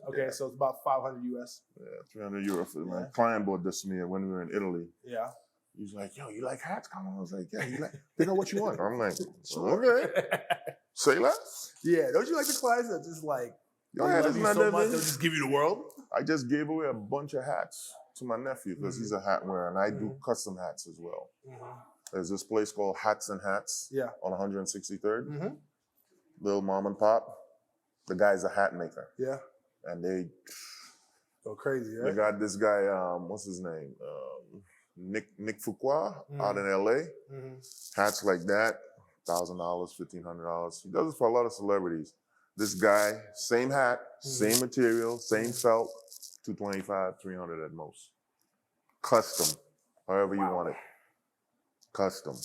Okay, Yeah. so it's about 500 US. Yeah, 300 euro for my Yeah. client bought this to me when we were in Italy. Yeah. He's like, yo, you like hats? Come on. I was like, yeah, you like, pick out what you want. I'm like, Sure. okay. Say less. Yeah, don't you like the clients that just like, Your they hat love is you not so that much, big. they'll just give you the world? I just gave away a bunch of hats to my nephew because he's a hat wearer, and I do custom hats as well. There's this place called Hats and Hats on 163rd. Little mom and pop. The guy's a hat maker. Yeah. And they go crazy, They right? got this guy, what's his name? Nick Fuqua out in LA. Hats like that, $1,000, $1,500. He does it for a lot of celebrities. This guy, same hat, same material, same felt, $225, $300 at most. Custom, however you want it. Custom.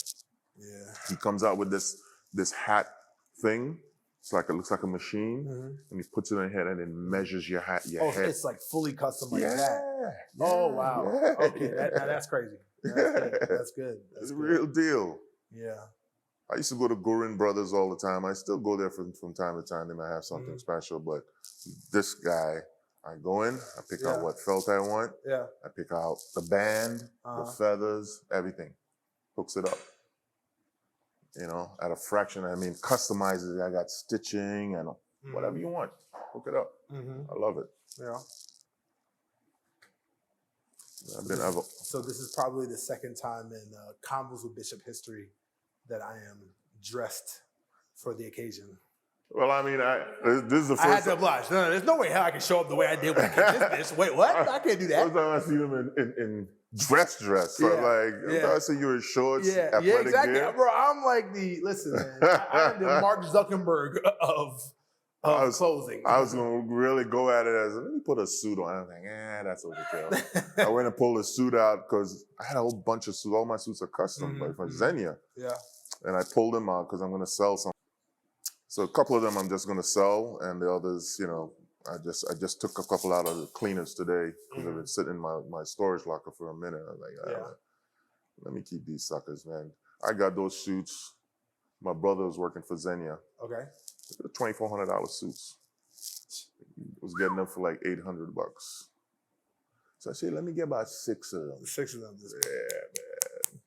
Yeah. He comes out with this hat thing. It looks like a machine, and he puts it on your head and it measures your head. It's like fully custom like that. Yeah. Oh wow. Yeah. Okay, that's crazy. That's good. It's a real deal. Yeah. I used to go to Gorin Brothers all the time. I still go there from time to time. They might have something special, but this guy, I go in, I pick out what felt I want. Yeah. I pick out the band, the feathers, everything. Hooks it up. You know, at a fraction. I mean, customizes it. I got stitching and whatever you want. Hook it up. I love it. Yeah. So this is probably the second time in Convos with Bishop history that I am dressed for the occasion. Well, I mean, this is the first. I had to oblige. No, there's no way how I can show up the way I did with this. Wait, what? I can't do that. First time I see them in dress. So I see you in shorts. Yeah, exactly. Gear. Bro, I'm like listen, man, I'm the Mark Zuckerberg of clothing. I was going to really go at it as, let me put a suit on. I was like, that's overkill. I went and pulled a suit out because I had a whole bunch of suits. All my suits are custom, but from Xenia. Yeah. And I pulled them out because I'm going to sell some. So a couple of them I'm just going to sell, and the others, you know, I just took a couple out of the cleaners today because they've been sitting in my storage locker for a minute. I was like, let me keep these suckers, man. I got those suits. My brother was working for Xenia. Okay. $2,400 suits. Was getting them for like $800. So I said, let me get about 6 of them. 6 of them. Yeah,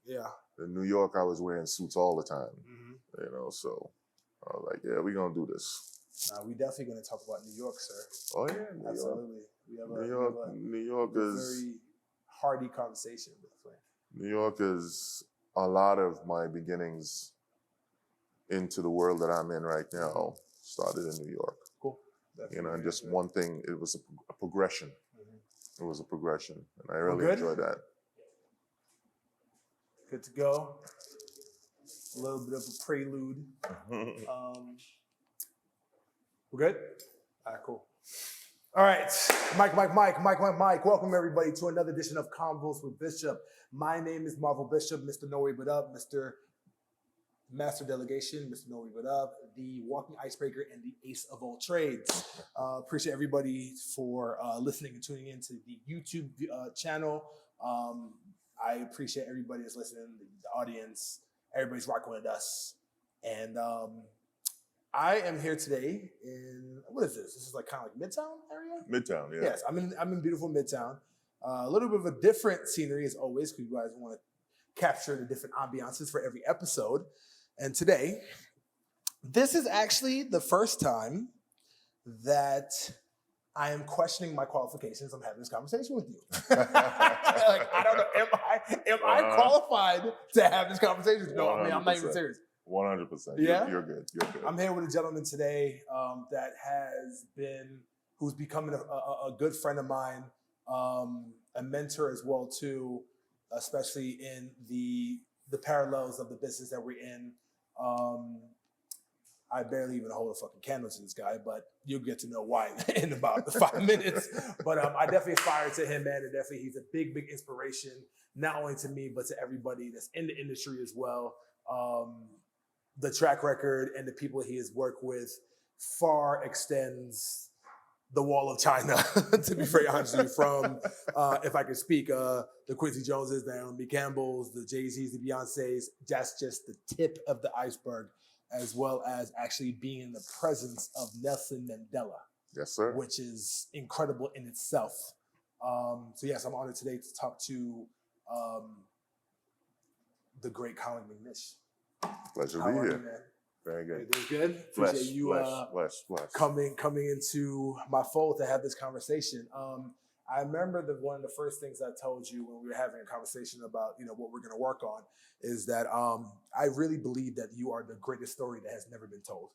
man. Yeah. In New York, I was wearing suits all the time. You know, so I was like, yeah, we're gonna do this. We definitely gonna talk about New York, sir. Oh yeah, absolutely. We have New York is very hearty conversation. New York is a lot of my beginnings into the world that I'm in right now started in New York. Cool. You know, and just one thing, it was a progression. It was a progression, and I really enjoyed that. Good to go. A little bit of a prelude. We're good? All right, cool. All right, Mike. Welcome everybody to another edition of Convos with Bishop. My name is Marvel Bishop, Mr. No Way But Up, Mr. Master Delegation, Mr. No Way But Up, the Walking Icebreaker, and the Ace of All Trades. Appreciate everybody for listening and tuning into the YouTube channel. I appreciate everybody that's listening, the audience. Everybody's rocking with us. And I am here today in, what is this? This is like kind of like Midtown area? Midtown, yeah. Yes, I'm in beautiful Midtown. A little bit of a different scenery as always, because you guys want to capture the different ambiances for every episode. And today, this is actually the first time that I am questioning my qualifications. I'm having this conversation with you. Like, I don't know, am I qualified to have this conversation? No, I mean, I'm not even serious. 100%. Yeah? You're good. I'm here with a gentleman today who's becoming a good friend of mine, a mentor as well too, especially in the parallels of the business that we're in. I barely even hold a fucking candle to this guy, but you'll get to know why in about 5 minutes. But I definitely aspire to him, man. And definitely he's a big, big inspiration, not only to me, but to everybody that's in the industry as well. The track record and the people he has worked with far extends the wall of China, to be very honest with you, from, if I could speak, the Quincy Joneses, the Naomi Campbells, the Jay-Z's, the Beyoncés. That's just the tip of the iceberg, as well as actually being in the presence of Nelson Mandela. Yes, sir. which is incredible in itself. So yes, I'm honored today to talk to the great Colin McNish. Pleasure to How be are here. you, man? Very good. Doing good. Bless, Appreciate you bless. coming into my fold to have this conversation. I remember one of the first things I told you when we were having a conversation about what we're going to work on is that I really believe that you are the greatest story that has never been told.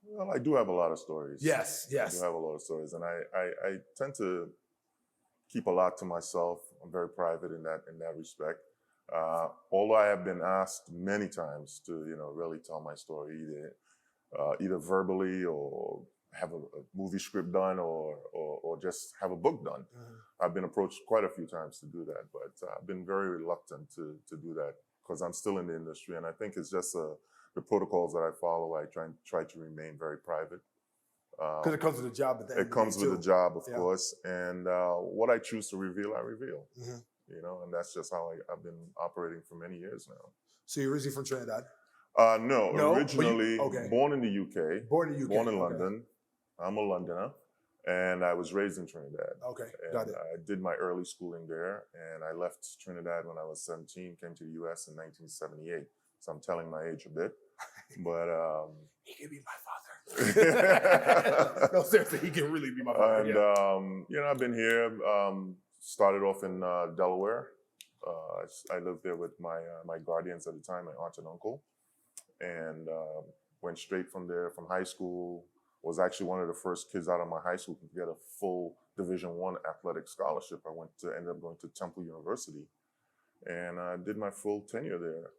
Well, I do have a lot of stories. Yes. I do have a lot of stories, and I tend to keep a lot to myself. I'm very private in that respect. Although I have been asked many times to really tell my story, either verbally or have a movie script done or just have a book done. I've been approached quite a few times to do that, but I've been very reluctant to do that because I'm still in the industry, and I think it's just the protocols that I follow. I try to remain very private. Because it comes with the job at the end. It comes with the job, of Yeah. course, and what I choose to reveal, I reveal. Mm-hmm. And that's just how I've been operating for many years now. So you're originally from Trinidad? No, originally okay. born in the UK. Born in the UK. Born in London. I'm a Londoner, and I was raised in Trinidad. Okay, and got it. I did my early schooling there, and I left Trinidad when I was 17, came to the US in 1978. So I'm telling my age a bit, but he can be my father. No, seriously, he can really be my father. And I've been here. Started off in Delaware. I lived there with my guardians at the time, my aunt and uncle, and went straight from there. From high school, was actually one of the first kids out of my high school to get a full Division I athletic scholarship. I ended up going to Temple University, and I did my full tenure there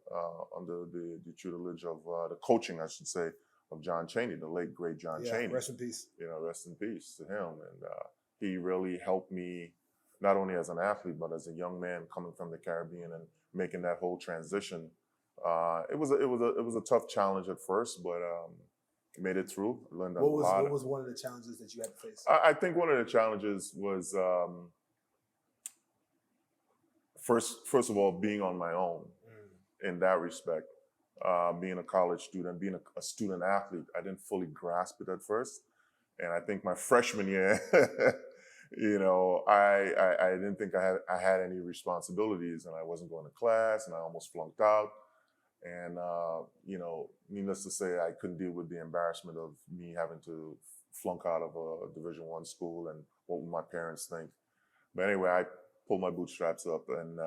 under the tutelage of the coaching, I should say, of John Chaney, the late great John Chaney. Rest in peace. Rest in peace to him. And he really helped me, not only as an athlete, but as a young man coming from the Caribbean and making that whole transition. It was a tough challenge at first, but made it through. Learned a lot. What was one of the challenges that you had to face? I think one of the challenges was first of all being on my own in that respect. Being a college student, being a student athlete, I didn't fully grasp it at first, and I think my freshman year. I didn't think I had any responsibilities, and I wasn't going to class, and I almost flunked out. And needless to say, I couldn't deal with the embarrassment of me having to flunk out of a Division I school and what would my parents think. But anyway, I pulled my bootstraps up, and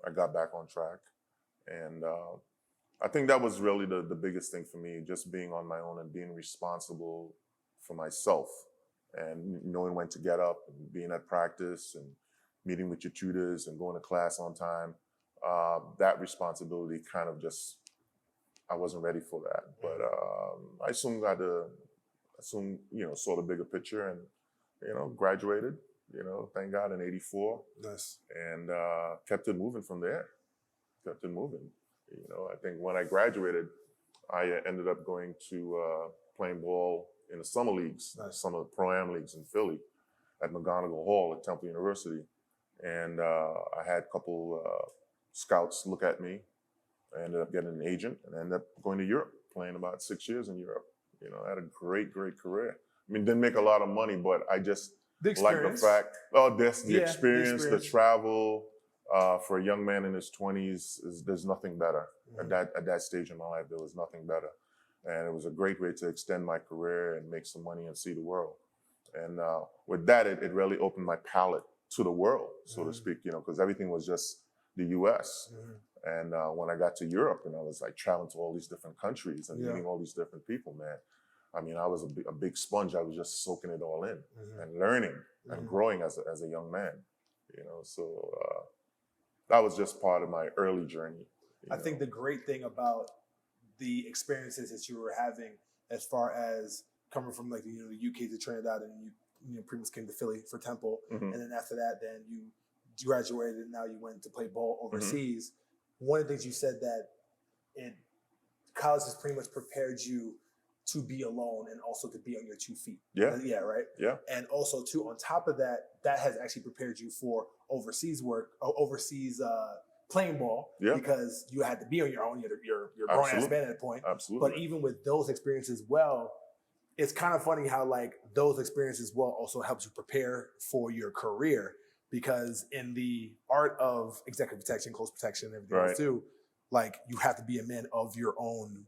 I got back on track. And I think that was really the biggest thing for me, just being on my own and being responsible for myself. And knowing when to get up and being at practice and meeting with your tutors and going to class on time, that responsibility kind of I wasn't ready for that. But I soon saw the bigger picture and, graduated, thank God in '84. Nice. And kept it moving from there. Kept it moving. I think when I graduated, I ended up going to playing ball in the summer leagues, some of the Pro-Am leagues in Philly at McGonigal Hall at Temple University. And I had a couple scouts look at me. I ended up getting an agent and ended up going to Europe, playing about 6 years in Europe. I had a great, great career. I mean, didn't make a lot of money, but I just like the fact, the experience, the travel. For a young man in his 20s, there's nothing better. At that stage in my life, there was nothing better. And it was a great way to extend my career and make some money and see the world. And with that, it really opened my palate to the world, so to speak, because everything was just the US. And when I got to Europe and I was like traveling to all these different countries and meeting all these different people, man, I mean, I was a big sponge. I was just soaking it all in and learning and growing as a young man, so that was just part of my early journey. I think the great thing about the experiences that you were having, as far as coming from the UK to Trinidad, and you pretty much came to Philly for Temple, and then after that, then you graduated, and now you went to play ball overseas. One of the things you said that college has pretty much prepared you to be alone and also to be on your 2 feet. Yeah. Yeah, right? Yeah. And also, too, on top of that, that has actually prepared you for overseas work, overseas playing ball, because you had to be on your own. You're a grown-ass man at that point. Absolutely. But even with those experiences, it's kind of funny how like those experiences will also help you prepare for your career, because in the art of executive protection, close protection, and everything else too, like you have to be a man of your own.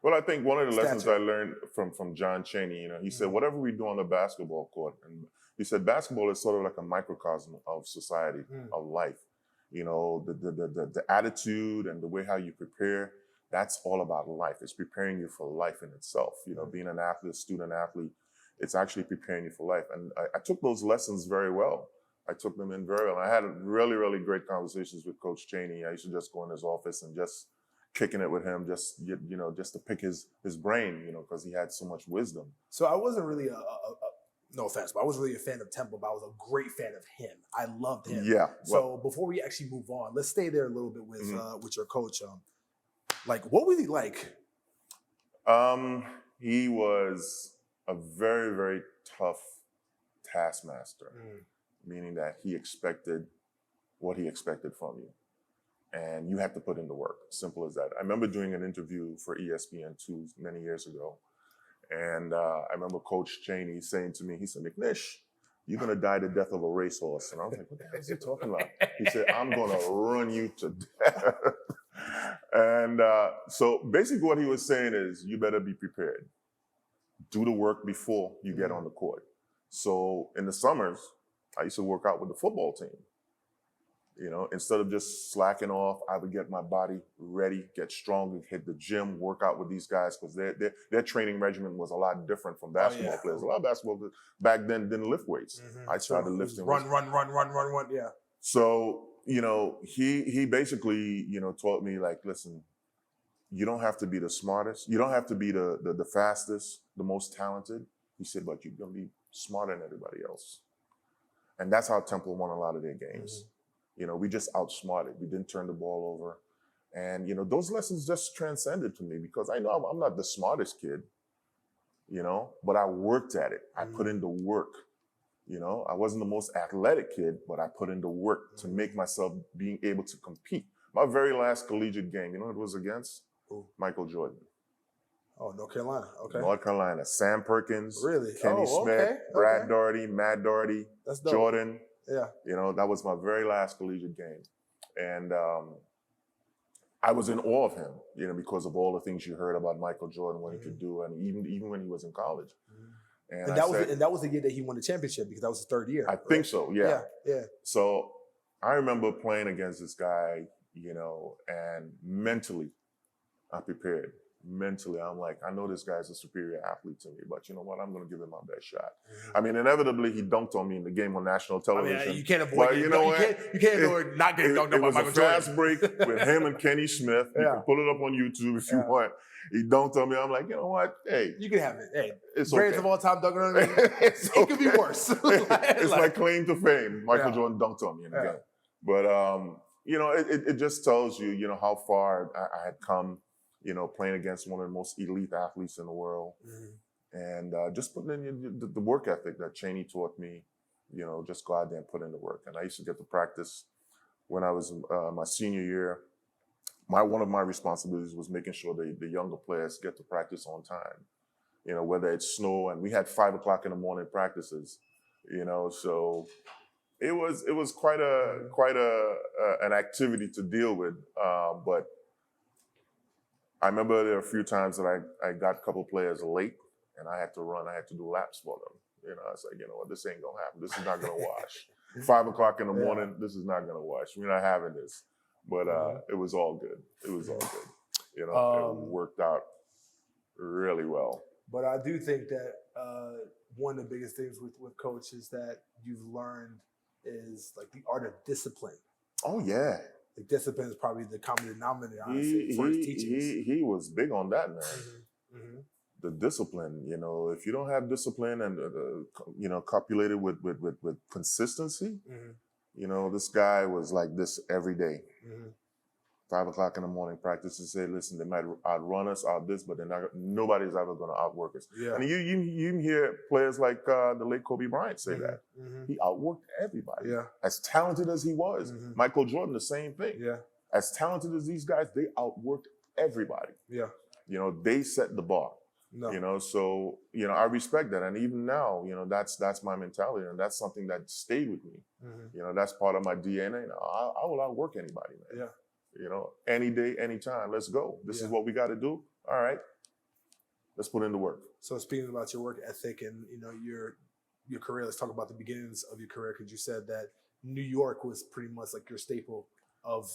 Well, I think one of the lessons stature. I learned from John Chaney, he said, whatever we do on the basketball court, and he said basketball is sort of like a microcosm of society, of life. The attitude and the way how you prepare, that's all about life. It's preparing you for life in itself. Being an athlete, student athlete, it's actually preparing you for life. And I took those lessons very well. I took them in very well. I had really, really great conversations with Coach Chaney. I used to just go in his office and just kicking it with him, just to pick his brain, because he had so much wisdom. So I wasn't really no offense, but I wasn't really a fan of Temple, but I was a great fan of him. I loved him. Yeah. So before we actually move on, let's stay there a little bit with your coach. Like, what was he like? He was a very, very tough taskmaster, meaning that he expected what he expected from you. And you have to put in the work. Simple as that. I remember doing an interview for ESPN2 many years ago. And I remember Coach Chaney saying to me, he said, "McNish, you're going to die the death of a racehorse." And I was like, what the hell is he talking about? He said, "I'm going to run you to death." And so basically what he was saying is, you better be prepared. Do the work before you get on the court. So in the summers, I used to work out with the football team. Instead of just slacking off, I would get my body ready, get strong, hit the gym, work out with these guys, because their training regimen was a lot different from basketball players. A lot of basketball players back then didn't lift weights. I started lifting. Run, yeah. So, he basically, taught me, like, listen, you don't have to be the smartest. You don't have to be the fastest, the most talented. He said, but you're going to be smarter than everybody else. And that's how Temple won a lot of their games. We just outsmarted. We didn't turn the ball over. And, those lessons just transcended to me, because I know I'm not the smartest kid, but I worked at it. I put in the work. I wasn't the most athletic kid, but I put in the work to make myself being able to compete. My very last collegiate game, who it was against? Michael Jordan. Oh, North Carolina. Okay. North Carolina. Sam Perkins. Really? Kenny Smith. Brad Daugherty. Matt Daugherty. That's dope. Jordan. Yeah. That was my very last collegiate game. And I was in awe of him, because of all the things you heard about Michael Jordan, what he could do, and even when he was in college. And that was the year that he won the championship, because that was his third year. I think so, yeah. Yeah. So I remember playing against this guy, and mentally I prepared. Mentally, I'm like, I know this guy's a superior athlete to me, but you know what? I'm going to give him my best shot. I mean, inevitably, he dunked on me in the game on national television. You can't avoid it. You can't avoid not getting dunked on by Michael Jordan. It was a fast break with him and Kenny Smith. You can pull it up on YouTube if you want. He dunked on me. I'm like, you know what? Hey. You can have it. Hey, it's greatest of all time dunking on me. It could be worse. It's my claim to fame. Michael Jordan dunked on me in the game. But, it just tells you, how far I had come, playing against one of the most elite athletes in the world. And just putting in the work ethic that Chaney taught me, just go out there and put in the work. And I used to get to practice when I was my senior year. One of my responsibilities was making sure the younger players get to practice on time, whether it's snow, and we had 5 o'clock in the morning practices, so it was quite an activity to deal with. But I remember there were a few times that I got a couple players late, and I had to run. I had to do laps for them. I was like, you know what, this ain't gonna happen. This is not gonna wash. 5 o'clock in the morning, this is not gonna wash. We're not having this. But it was all good. It was all good. It worked out really well. But I do think that one of the biggest things with coaches that you've learned is like the art of discipline. Oh yeah. Like discipline is probably the common denominator, honestly, for his teachings. He was big on that, man. The discipline, if you don't have discipline and copulated with consistency, this guy was like this every day. 5 o'clock in the morning practice to say, listen, they might outrun us, out this, but nobody's ever going to outwork us. Yeah. And you hear players like the late Kobe Bryant say that. He outworked everybody. Yeah. As talented as he was. Michael Jordan, the same thing. Yeah. As talented as these guys, they outworked everybody. Yeah. They set the bar. No. You know, so, you know, I respect that. And even now, you know, that's my mentality. And that's something that stayed with me. You know, that's part of my DNA. I will outwork anybody, man. Yeah. You know, any day, anytime, let's go. This is what we got to do. All right, let's put in the work. So speaking about your work ethic and, you know, your career, let's talk about the beginnings of your career, because you said that New York was pretty much like your staple of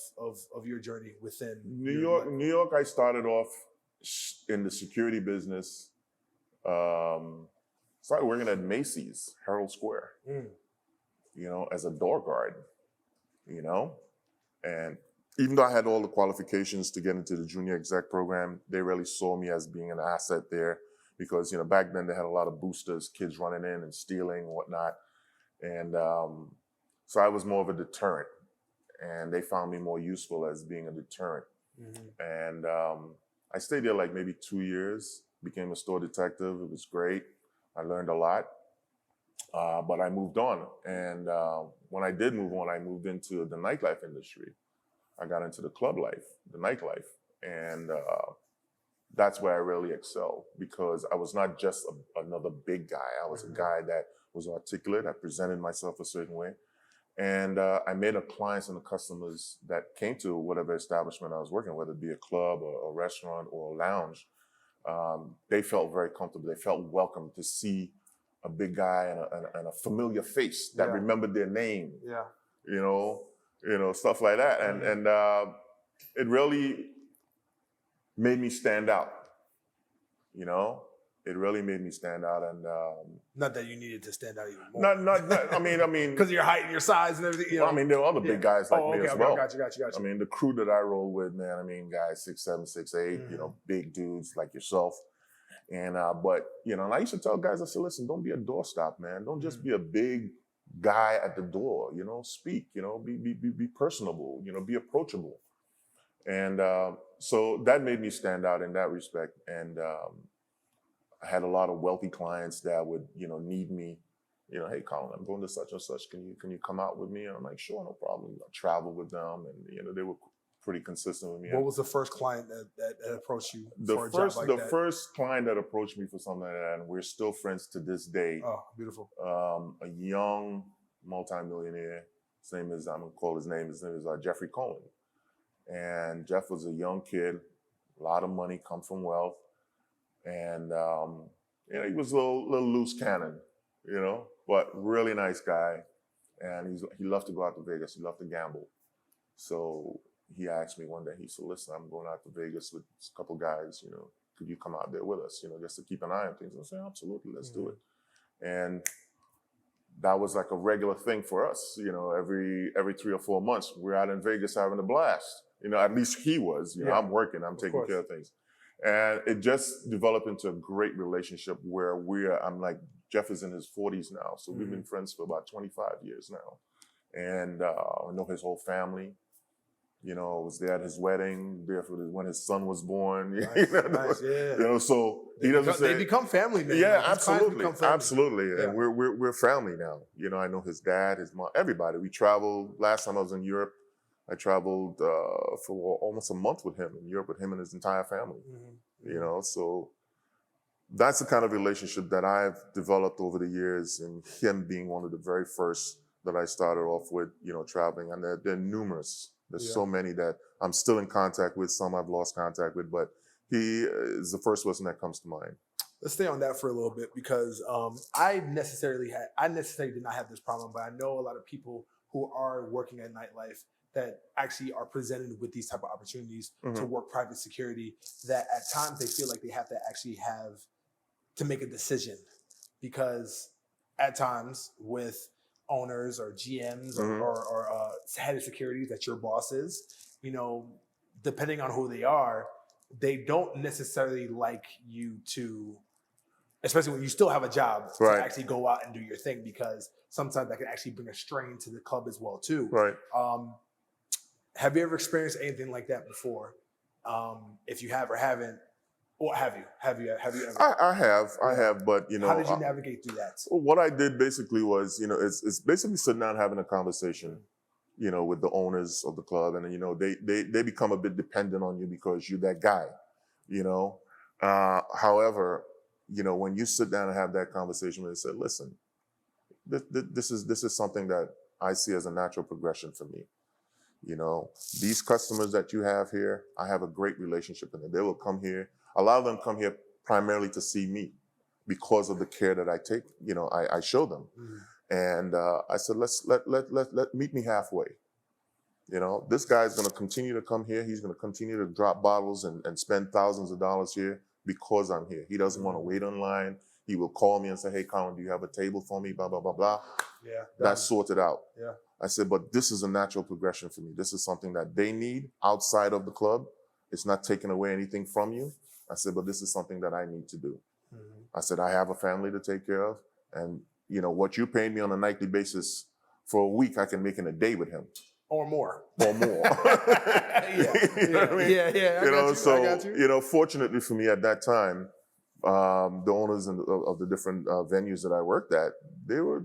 your journey within New York, I started off in the security business. Started working at Macy's, Herald Square, you know, as a door guard, you know. And even though I had all the qualifications to get into the junior exec program, they really saw me as being an asset there because, you know, back then they had a lot of boosters, kids running in and stealing and whatnot. And so I was more of a deterrent. And they found me more useful as being a deterrent. And I stayed there like maybe 2 years, became a store detective. It was great. I learned a lot, but I moved on. And when I did move on, I moved into the nightlife industry. I got into the club life, the nightlife. And that's where I really excelled because I was not just another big guy. I was a guy that was articulate. I presented myself a certain way. And I made the clients and the customers that came to whatever establishment I was working, whether it be a club or a restaurant or a lounge, they felt very comfortable. They felt welcome to see a big guy and a familiar face that remembered their name. Yeah. You know, stuff like that. And it really made me stand out. You know, it really made me stand out. And not that you needed to stand out even more. Not I mean, because of your height and your size and everything. You know? Well, I mean, there were other big guys like me as well. Got you. I mean, the crew that I roll with, man. I mean, guys 6'7", 6'8", you know, big dudes like yourself. And but you know, and I used to tell guys, I said, listen, don't be a doorstop, man. Don't just be a big guy at the door. You know, speak. You know, be personable. You know, be approachable. And so that made me stand out in that respect. And I had a lot of wealthy clients that would, you know, need me. You know, hey, Colin, I'm going to such and such. Can you come out with me? And I'm like, sure, no problem. I travel with them, and you know, they were pretty consistent with me. What was the first client that approached you for a the job like that? first client that approached me for something like that, and we're still friends to this day. Oh, beautiful. A young multimillionaire. His name is, I'm gonna call his name. His name is Jeffrey Cohen. And Jeff was a young kid, a lot of money, come from wealth, and you know, he was a little loose cannon, you know, but really nice guy. And he loved to go out to Vegas. He loved to gamble. So he asked me one day, he said, listen, I'm going out to Vegas with a couple guys, you know, could you come out there with us, you know, just to keep an eye on things? I said, absolutely, let's do it. And that was like a regular thing for us, you know, every 3 or 4 months, we're out in Vegas having a blast. You know, at least he was, you know, I'm working, I'm taking care of things. And it just developed into a great relationship where I'm like, Jeff is in his 40s now. So we've been friends for about 25 years now. And I know his whole family. You know, I was there at his wedding, there for when his son was born. Nice, nice, yeah. You know, so he doesn't say they become family, man. Yeah, Like, absolutely, absolutely. Yeah. And we're family now. You know, I know his dad, his mom, everybody. We traveled. Last time I was in Europe, I traveled for almost a month with him in Europe with him and his entire family. You know, so that's the kind of relationship that I've developed over the years, and him being one of the very first that I started off with, you know, traveling. And they're numerous. There's so many that I'm still in contact with, some I've lost contact with, but he is the first person that comes to mind. Let's stay on that for a little bit because I necessarily did not have this problem, but I know a lot of people who are working at nightlife that actually are presented with these type of opportunities to work private security, that at times they feel like they have to actually have to make a decision, because at times with owners or GMs or head of security that your boss is, you know, depending on who they are, they don't necessarily like you to, especially when you still have a job, to actually go out and do your thing, because sometimes that can actually bring a strain to the club as well too. Have you ever experienced anything like that before? If you have or haven't, or have you? Have you ever? I have, but you know. How did you navigate through that? What I did basically was, you know, it's basically sitting down having a conversation, you know, with the owners of the club, and you know, they become a bit dependent on you because you're that guy, you know. However, when you sit down and have that conversation and say, listen, this is something that I see as a natural progression for me. These customers that you have here, I have a great relationship with them. They will come here. A lot of them come here primarily to see me because of the care that I take. I show them. And I said, let meet me halfway. This guy's going to continue to come here. He's going to continue to drop bottles and spend thousands of dollars here because I'm here. He doesn't want to wait online. He will call me and say, hey, Colin, do you have a table for me? Blah, blah, blah, blah. Yeah. That's sorted out. Yeah. I said, but this is a natural progression for me. This is something that they need outside of the club. It's not taking away anything from you. I said, but this is something that I need to do. I said, I have a family to take care of. And, what you pay me on a nightly basis for a week, I can make in a day with him. Or more. Or more. Yeah. You know what I mean? Yeah. I got you. Fortunately for me at that time, the owners of the different venues that I worked at, they were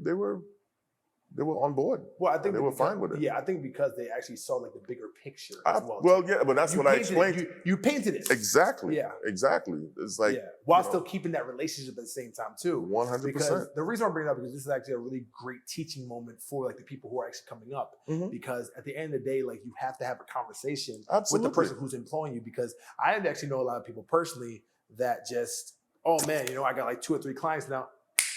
on board. Well, I think they were fine with it. Yeah, I think because they actually saw like the bigger picture as well. Well, yeah, but that's what I explained. You painted it. Exactly. Yeah. Exactly. It's like while still keeping that relationship at the same time too. 100%. Because the reason I'm bringing it up is this is actually a really great teaching moment for like the people who are actually coming up. Because at the end of the day, like you have to have a conversation with the person who's employing you. Because I actually know a lot of people personally that just, oh man, I got like 2 or 3 clients now.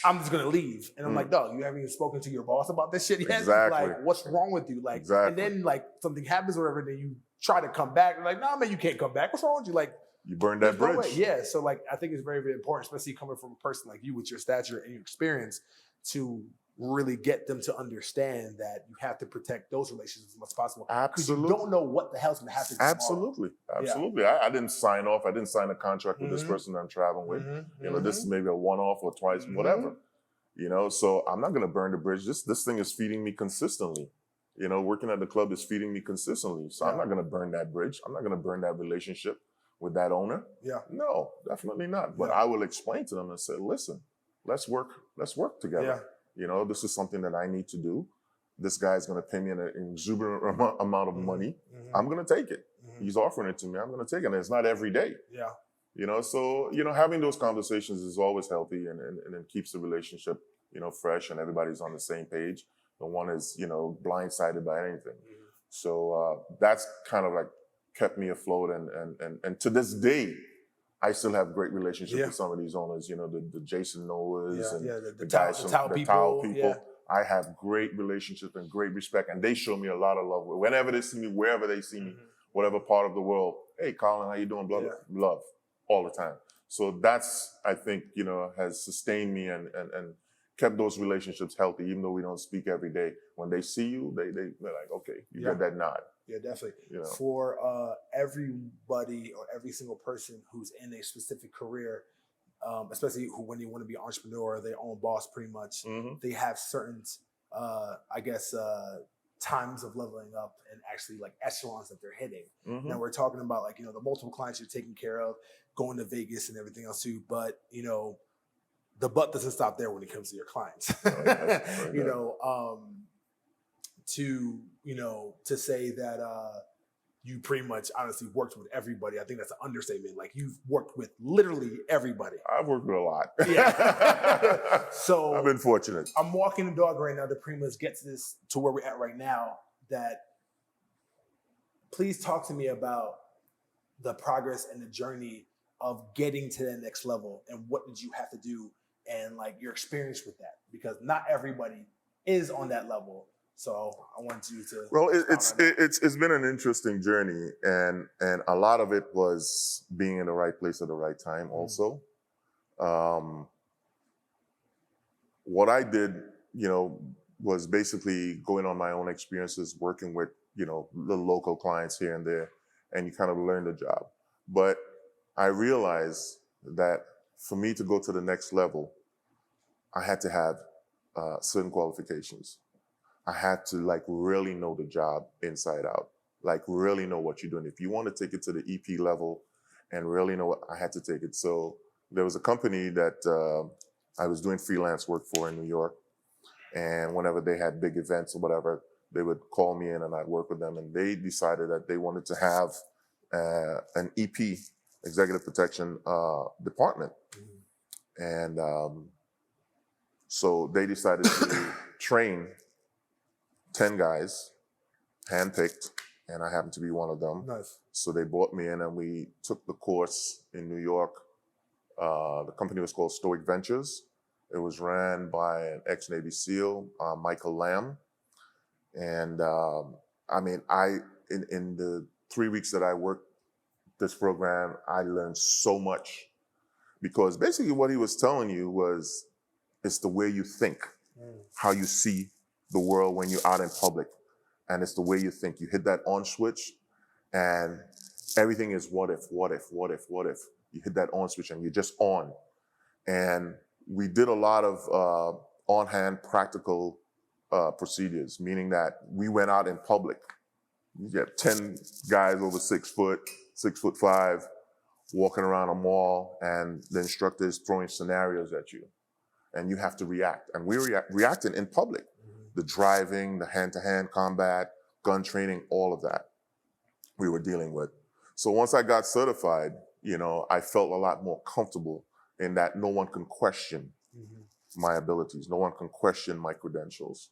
I'm just gonna leave. And I'm like, dog, you haven't even spoken to your boss about this shit yet? Exactly. Like, what's wrong with you? Like, exactly. And then like something happens or whatever, then you try to come back. You're like, nah, man, you can't come back. What's wrong with you? Like, you burned that bridge. No way. Yeah. So like, I think it's very, very important, especially coming from a person like you with your stature and your experience, to really get them to understand that you have to protect those relationships as much as possible. Absolutely. Because you don't know what the hell's going to happen tomorrow. Absolutely. I didn't sign off. I didn't sign a contract with this person that I'm traveling with. This is maybe a one-off or twice, whatever. So I'm not going to burn the bridge. This thing is feeding me consistently. Working at the club is feeding me consistently. So I'm not going to burn that bridge. I'm not going to burn that relationship with that owner. Yeah. No, definitely not. But I will explain to them and say, listen, let's work together. Yeah. This is something that I need to do. This guy's going to pay me an exuberant amount of money. I'm going to take it. He's offering it to me. I'm going to take it. And it's not every day. Yeah. So, having those conversations is always healthy and it keeps the relationship, fresh and everybody's on the same page. No one is, blindsided by anything. So that's kind of like kept me afloat. And to this day, I still have great relationships with some of these owners, the Jason Noahs and the guys from the Tao people. Yeah. I have great relationships and great respect, and they show me a lot of love. Whenever they see me, wherever they see me, whatever part of the world, hey, Colin, how you doing? Blah, blah, love all the time. So that's, I think, has sustained me and kept those relationships healthy, even though we don't speak every day. When they see you, they're like, okay, you get that nod. Yeah, definitely. For everybody or every single person who's in a specific career, especially when they want to be an entrepreneur or their own boss, pretty much, they have certain, times of leveling up and actually like echelons that they're hitting. Now we're talking about like, the multiple clients you're taking care of, going to Vegas and everything else too. But, the butt doesn't stop there when it comes to your clients. To say that you pretty much honestly worked with everybody, I think that's an understatement. Like you've worked with literally everybody. I've worked with a lot. Yeah. So I've been fortunate. I'm walking the dog right now to pretty much get to where we're at right now. That please talk to me about the progress and the journey of getting to that next level, and what did you have to do, and like your experience with that, because not everybody is on that level. So I want you to. Well, it's been an interesting journey, and a lot of it was being in the right place at the right time. Also, what I did, was basically going on my own experiences, working with the local clients here and there, and you kind of learn the job. But I realized that for me to go to the next level, I had to have certain qualifications. I had to like really know the job inside out, like really know what you're doing. If you want to take it to the EP level and really know what, I had to take it. So there was a company that I was doing freelance work for in New York. And whenever they had big events or whatever, they would call me in and I'd work with them. And they decided that they wanted to have an EP executive protection department. And so they decided to train 10 guys, handpicked, and I happened to be one of them. Nice. So they brought me in and we took the course in New York. The company was called Stoic Ventures. It was ran by an ex-Navy SEAL, Michael Lamb. And in the 3 weeks that I worked this program, I learned so much, because basically what he was telling you was, it's the way you think, how you see the world when you're out in public. And it's the way you think. You hit that on switch and everything is what if. You hit that on switch and you're just on. And we did a lot of on-hand practical procedures, meaning that we went out in public. You get 10 guys over 6 foot, 6'5", walking around a mall, and the instructor is throwing scenarios at you. And you have to react. And we reacting in public. The driving, the hand-to-hand combat, gun training, all of that we were dealing with. So once I got certified, I felt a lot more comfortable in that no one can question my abilities. No one can question my credentials.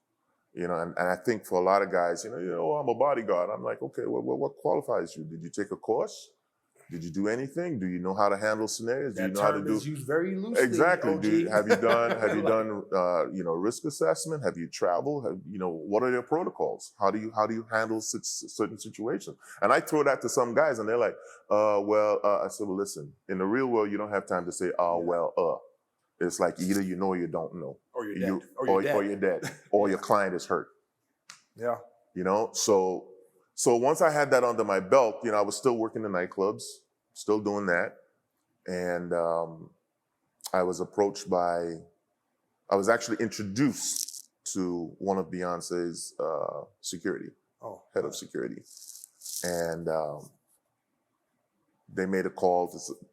And I think for a lot of guys, I'm a bodyguard. I'm like, okay, well, what qualifies you? Did you take a course? Did you do anything? Do you know how to handle scenarios? Do you know how to do? Is used very loosely. Exactly. Have you done risk assessment? Have you traveled? What are your protocols? How do you handle certain situations? And I throw that to some guys, and they're like, I said, well, listen. In the real world, you don't have time to say, It's like either you know or you don't know, or you're dead, or you're dead, or your client is hurt. Yeah. So once I had that under my belt, I was still working in nightclubs, still doing that. And I was actually introduced to one of Beyonce's head of security. And they made a call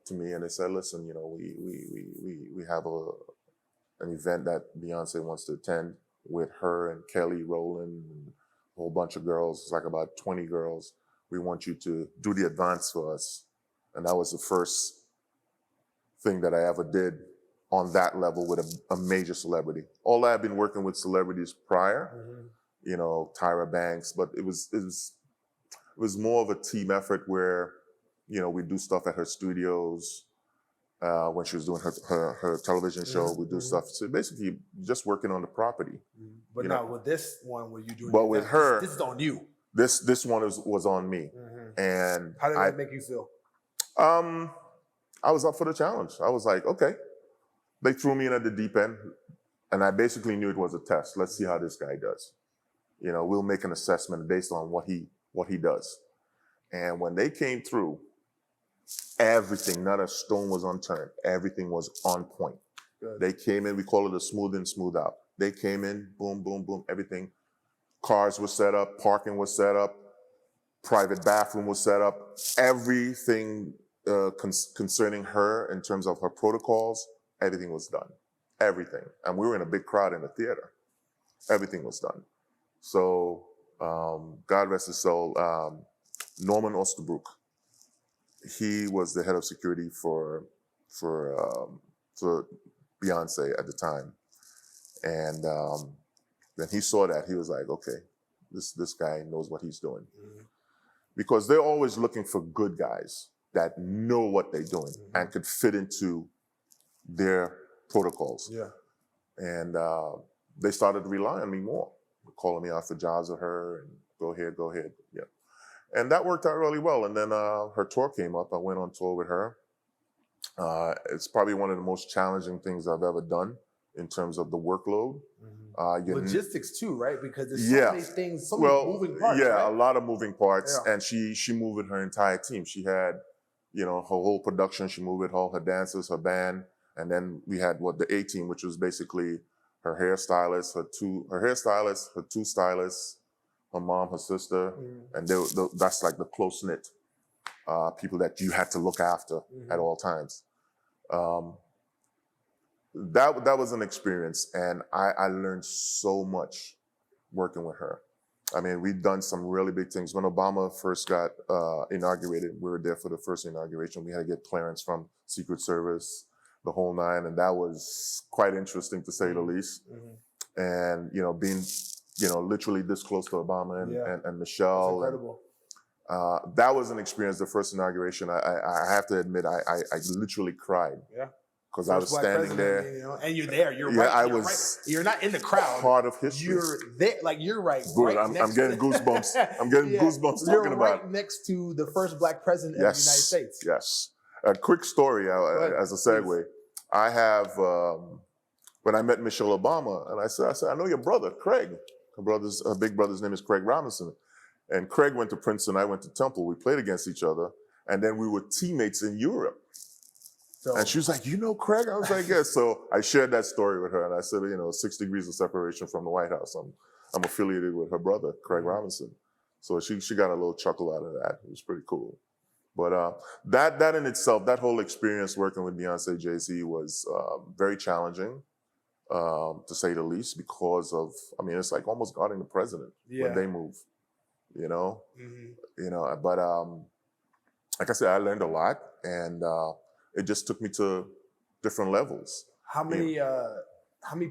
to me and they said, listen, we have an event that Beyonce wants to attend with her and Kelly Rowland and a whole bunch of girls. It's like about 20 girls. We want you to do the advance for us. And that was the first thing that I ever did on that level with a major celebrity. All I had been working with celebrities prior, Tyra Banks, but it was more of a team effort where, we do stuff at her studios. When she was doing her television show, we do stuff. So basically, just working on the property. But now with this one, where you doing? But with her, this is on you. This one was on me. And how did that make you feel? I was up for the challenge. I was like, okay. They threw me in at the deep end, and I basically knew it was a test. Let's see how this guy does. We'll make an assessment based on what he does. And when they came through, everything, not a stone was unturned. Everything was on point. Good. They came in, we call it a smooth in, smooth out. They came in, boom, boom, boom, everything. Cars were set up, parking was set up, private bathroom was set up. Everything concerning her in terms of her protocols, everything was done. Everything. And we were in a big crowd in the theater. Everything was done. So, God rest his soul, Norman Osterbrook. He was the head of security for Beyonce at the time. And when he saw that, he was like, okay, this guy knows what he's doing. Because they're always looking for good guys that know what they're doing and could fit into their protocols. Yeah. And they started to rely on me more, calling me out for jobs with her and go ahead. Yeah. And that worked out really well. And then her tour came up. I went on tour with her. It's probably one of the most challenging things I've ever done in terms of the workload. Logistics too, right? Because there's so many things, so many moving parts. Yeah, right? A lot of moving parts. Yeah. And she moved with her entire team. She had, her whole production. She moved with all her dancers, her band. And then we had the A team, which was basically her hairstylist, her two stylists, her mom, her sister, and that's like the close-knit people that you had to look after at all times. That was an experience, and I learned so much working with her. I mean, we've done some really big things. When Obama first got inaugurated, we were there for the first inauguration. We had to get clearance from Secret Service, the whole nine, and that was quite interesting to say the least. And being literally this close to Obama and Michelle. That's incredible. That was an experience. The first inauguration, I have to admit, I literally cried. Yeah. Because I was standing there. And you're there. You're yeah, right. You're not in the crowd. Part of history. You're there. Like, you're right. Good. Right I'm getting goosebumps. I'm getting goosebumps talking you're about it. right next to the first Black president of the United States. Yes. A quick story as a segue. Please. I have, when I met Michelle Obama, and I said, I know your brother, Craig. Her big brother's name is Craig Robinson. And Craig went to Princeton, I went to Temple. We played against each other. And then we were teammates in Europe. And she was like, you know Craig? I was like, yes. So I shared that story with her. And I said, 6 degrees of separation from the White House. I'm affiliated with her brother, Craig Robinson. So she got a little chuckle out of that. It was pretty cool. But that in itself, that whole experience working with Beyonce, Jay-Z was very challenging, to say the least, because of, it's like almost guarding the president when they move, But like I said, I learned a lot, and it just took me to different levels. How many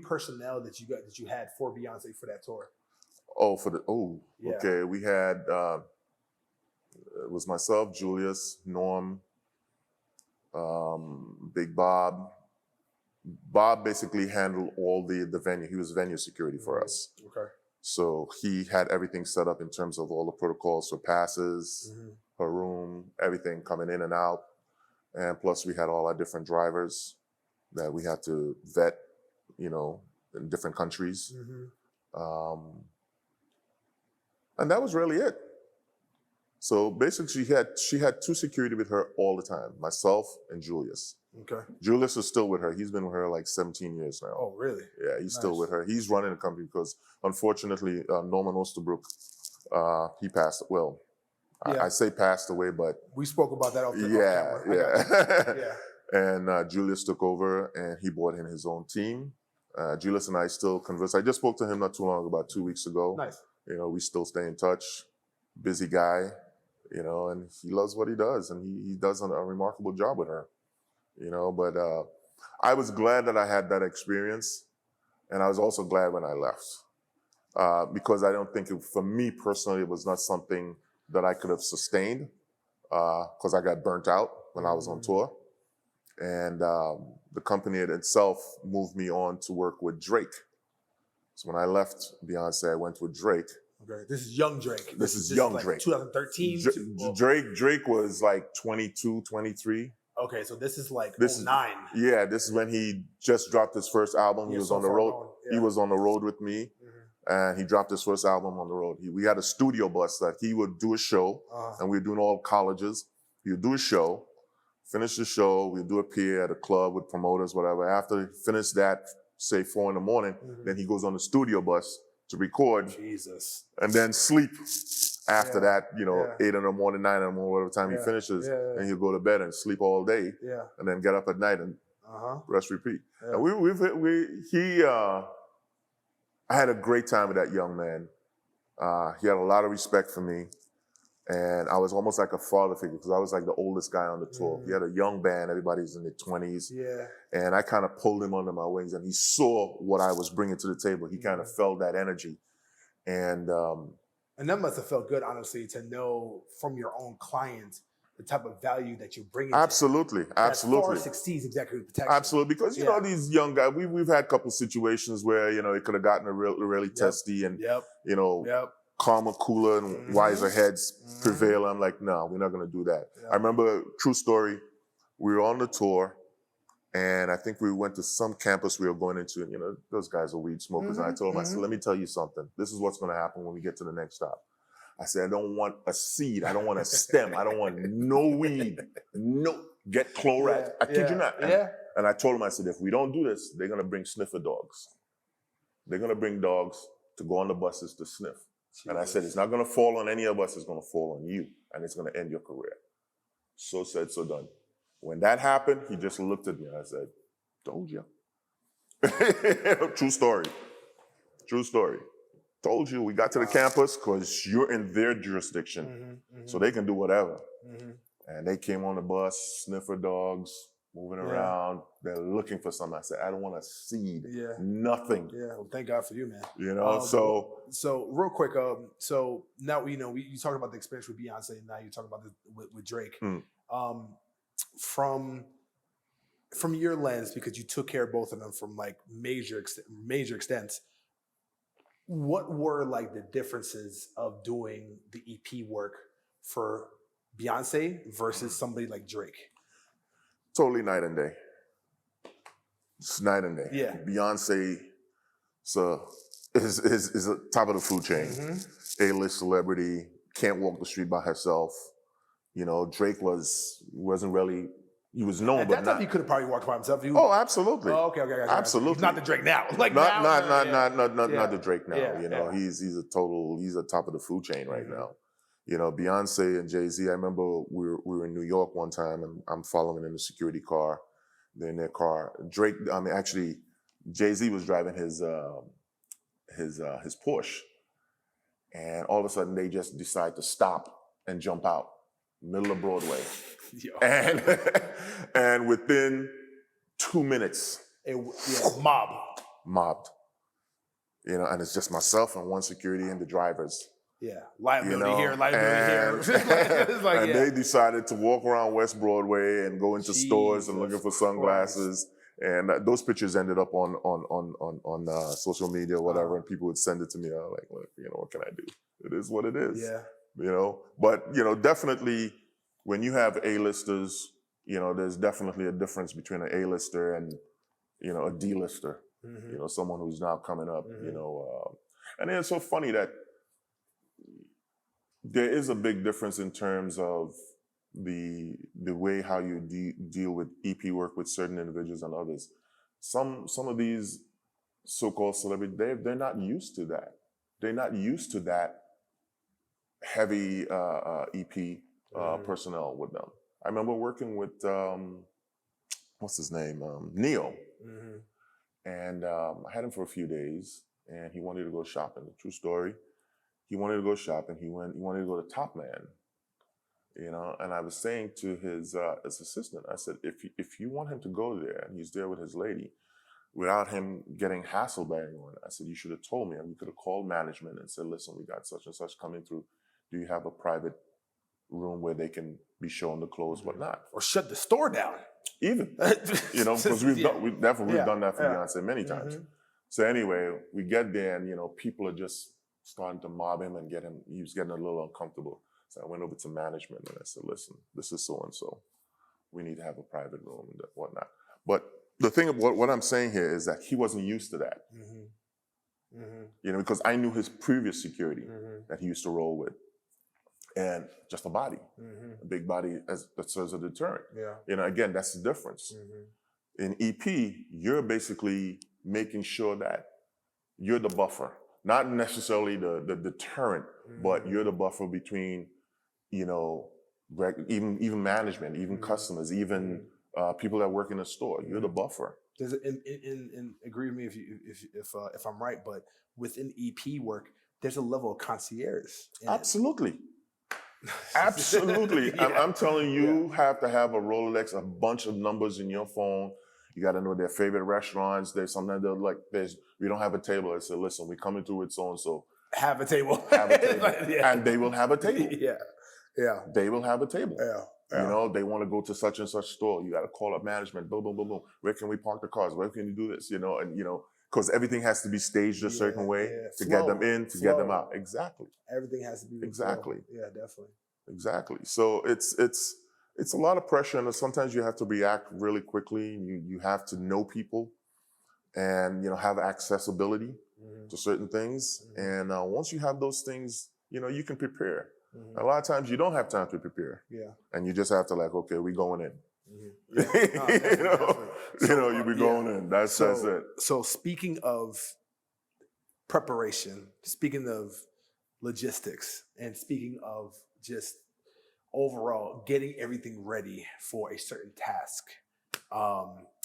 personnel that you had for Beyonce for that tour? Okay. We had it was myself, Julius, Norm, Big Bob. Bob basically handled all the venue. He was venue security for us. Okay. So he had everything set up in terms of all the protocols for passes, her room, everything coming in and out. And plus we had all our different drivers that we had to vet, in different countries. And that was really it. So basically she had 2 security with her all the time, myself and Julius. Okay. Julius is still with her. He's been with her like 17 years now. Oh, really? Yeah, he's still with her. He's running the company because unfortunately, Norman Osterbrook, he passed, I say passed away, but we spoke about that off camera. And Julius took over, and he brought in his own team. Julius and I still converse. I just spoke to him not too long, about 2 weeks ago. Nice. We still stay in touch. Busy guy, and he loves what he does, and he does a remarkable job with her, But I was glad that I had that experience, and I was also glad when I left, because I don't think for me personally, it was not something that I could have sustained, because I got burnt out when I was on tour. And the company itself moved me on to work with Drake. So when I left Beyonce, I went with Drake. Okay. This is young Drake. This is young like Drake. 2013? Drake was like 22, 23. Okay, so this is like 09. Yeah, this is when he just dropped his first album. He was on the road. He was on the road with me. And he dropped his first album on the road. We had a studio bus that he would do a show, and we were doing all colleges. He would do a show, finish the show, we'd do a PA at a club with promoters, whatever. After he finished that, say 4 a.m, then he goes on the studio bus to record. Jesus. And then sleep after that, 8 in the morning, 9 in the morning, whatever time he finishes, and he'll go to bed and sleep all day, and then get up at night and rest, repeat. And I had a great time with that young man. He had a lot of respect for me. And I was almost like a father figure because I was like the oldest guy on the tour. He had a young band, everybody's in their 20s. Yeah. And I kind of pulled him under my wings, and he saw what I was bringing to the table. He kind of felt that energy. And that must have felt good, honestly, to know from your own clients the type of value that you're bringing. Absolutely, to them. absolutely. As far as exceeds executive protection. Absolutely, because these young guys, we've had a couple situations where it could have gotten really testy, and calmer, cooler, and wiser heads prevail. I'm like, no, we're not going to do that. I remember, true story, we were on the tour, and I think we went to some campus we were going into, and those guys are weed smokers. And I told them, I said, let me tell you something. This is what's going to happen when we get to the next stop. I said, I don't want a seed. I don't want a stem. I don't want no weed. No, get chloride. I kid you not. And I told them, I said, if we don't do this, they're going to bring sniffer dogs. They're going to bring dogs to go on the buses to sniff. Jesus. And I said, it's not going to fall on any of us. It's going to fall on you. And it's going to end your career. So said, so done. When that happened, he just looked at me and I said, told you. True story. True story. told you, we got to the campus because you're in their jurisdiction, so they can do whatever. And they came on the bus, sniffer dogs, moving around. They're looking for something. I said, I don't want a seed, nothing. Yeah, well, thank God for you, man. You know, so real quick, so now you talked about the experience with Beyonce, and now you're talking about this with Drake. From your lens, because you took care of both of them from like major extents, what were like the differences of doing the EP work for Beyonce versus somebody like Drake? Totally night and day. It's night and day. Yeah. Beyonce is a top of the food chain. A-list celebrity, can't walk the street by herself. You know, Drake wasn't really, he was known, At but that time, not. he could have probably walked by himself. Oh, absolutely. Oh, okay. Absolutely. He's not the Drake now. Like not now, the Drake now. Yeah, you know, he's a top of the food chain right now. You know, Beyonce and Jay-Z, I remember we were in New York one time and I'm following in the security car. They're in their car. Actually, Jay-Z was driving his Porsche. And all of a sudden they just decide to stop and jump out, middle of Broadway. And within 2 minutes, mobbed. You know, and it's just myself and one security and the drivers. Yeah, liability here. It's like, and they decided to walk around West Broadway and go into stores and looking for sunglasses. And those pictures ended up on social media or whatever, and people would send it to me. I was like, look, you know, what can I do? It is what it is. Yeah. You know, but you know, definitely when you have A-listers, you know, there's definitely a difference between an A-lister and, you know, a D-lister. You know, someone who's now coming up. You know, and it's so funny that there is a big difference in terms of the way how you deal with EP work with certain individuals and others. Some of these so-called celebrities, they're not used to that. They're not used to that heavy EP personnel with them. I remember working with what's his name, Neo, and I had him for a few days, and he wanted to go shopping. True story. He wanted to go shopping. He wanted to go to Top Man, you know. And I was saying to his assistant, I said, if you want him to go there, and he's there with his lady, without him getting hassled by anyone, I said, you should have told me, and we could have called management and said, listen, we got such and such coming through. Do you have a private room where they can be shown the clothes, whatnot? Or shut the store down. Even, you know, because we've done that for Beyonce many times. So anyway, we get there, and you know, people are just starting to mob him and he was getting a little uncomfortable. So I went over to management and I said, listen, this is so-and-so. We need to have a private room and whatnot. But the thing of what I'm saying here is that he wasn't used to that. You know, because I knew his previous security that he used to roll with. And just a body, a big body that serves a deterrent. You know, again, that's the difference. In EP, you're basically making sure that you're the buffer. Not necessarily the deterrent, but you're the buffer between, you know, even management, even customers, even people that work in the store. You're the buffer. There's and agree with me if I'm right, but within EP work, there's a level of concierge. Absolutely. Absolutely. I'm telling you, have to have a Rolodex, a bunch of numbers in your phone. You got to know their favorite restaurants. There's sometimes they're like, we don't have a table. I said, listen, we're coming through with so-and-so. Have a table. Have a table. And they will have a table. They will have a table. You know, they want to go to such and such store. You got to call up management. Boom, boom, boom, boom. Where can we park the cars? Where can you do this? You know, and you know, because everything has to be staged a certain way to get them in, to get them out. Exactly. Everything has to be exactly. Yeah, definitely. Exactly. So it's a lot of pressure, and sometimes you have to react really quickly. You have to know people, and you know, have accessibility to certain things. And once you have those things, you know, you can prepare. A lot of times you don't have time to prepare. And you just have to like, okay, we going in. You be going in. That's it. So speaking of preparation, speaking of logistics, and speaking of just overall getting everything ready for a certain task,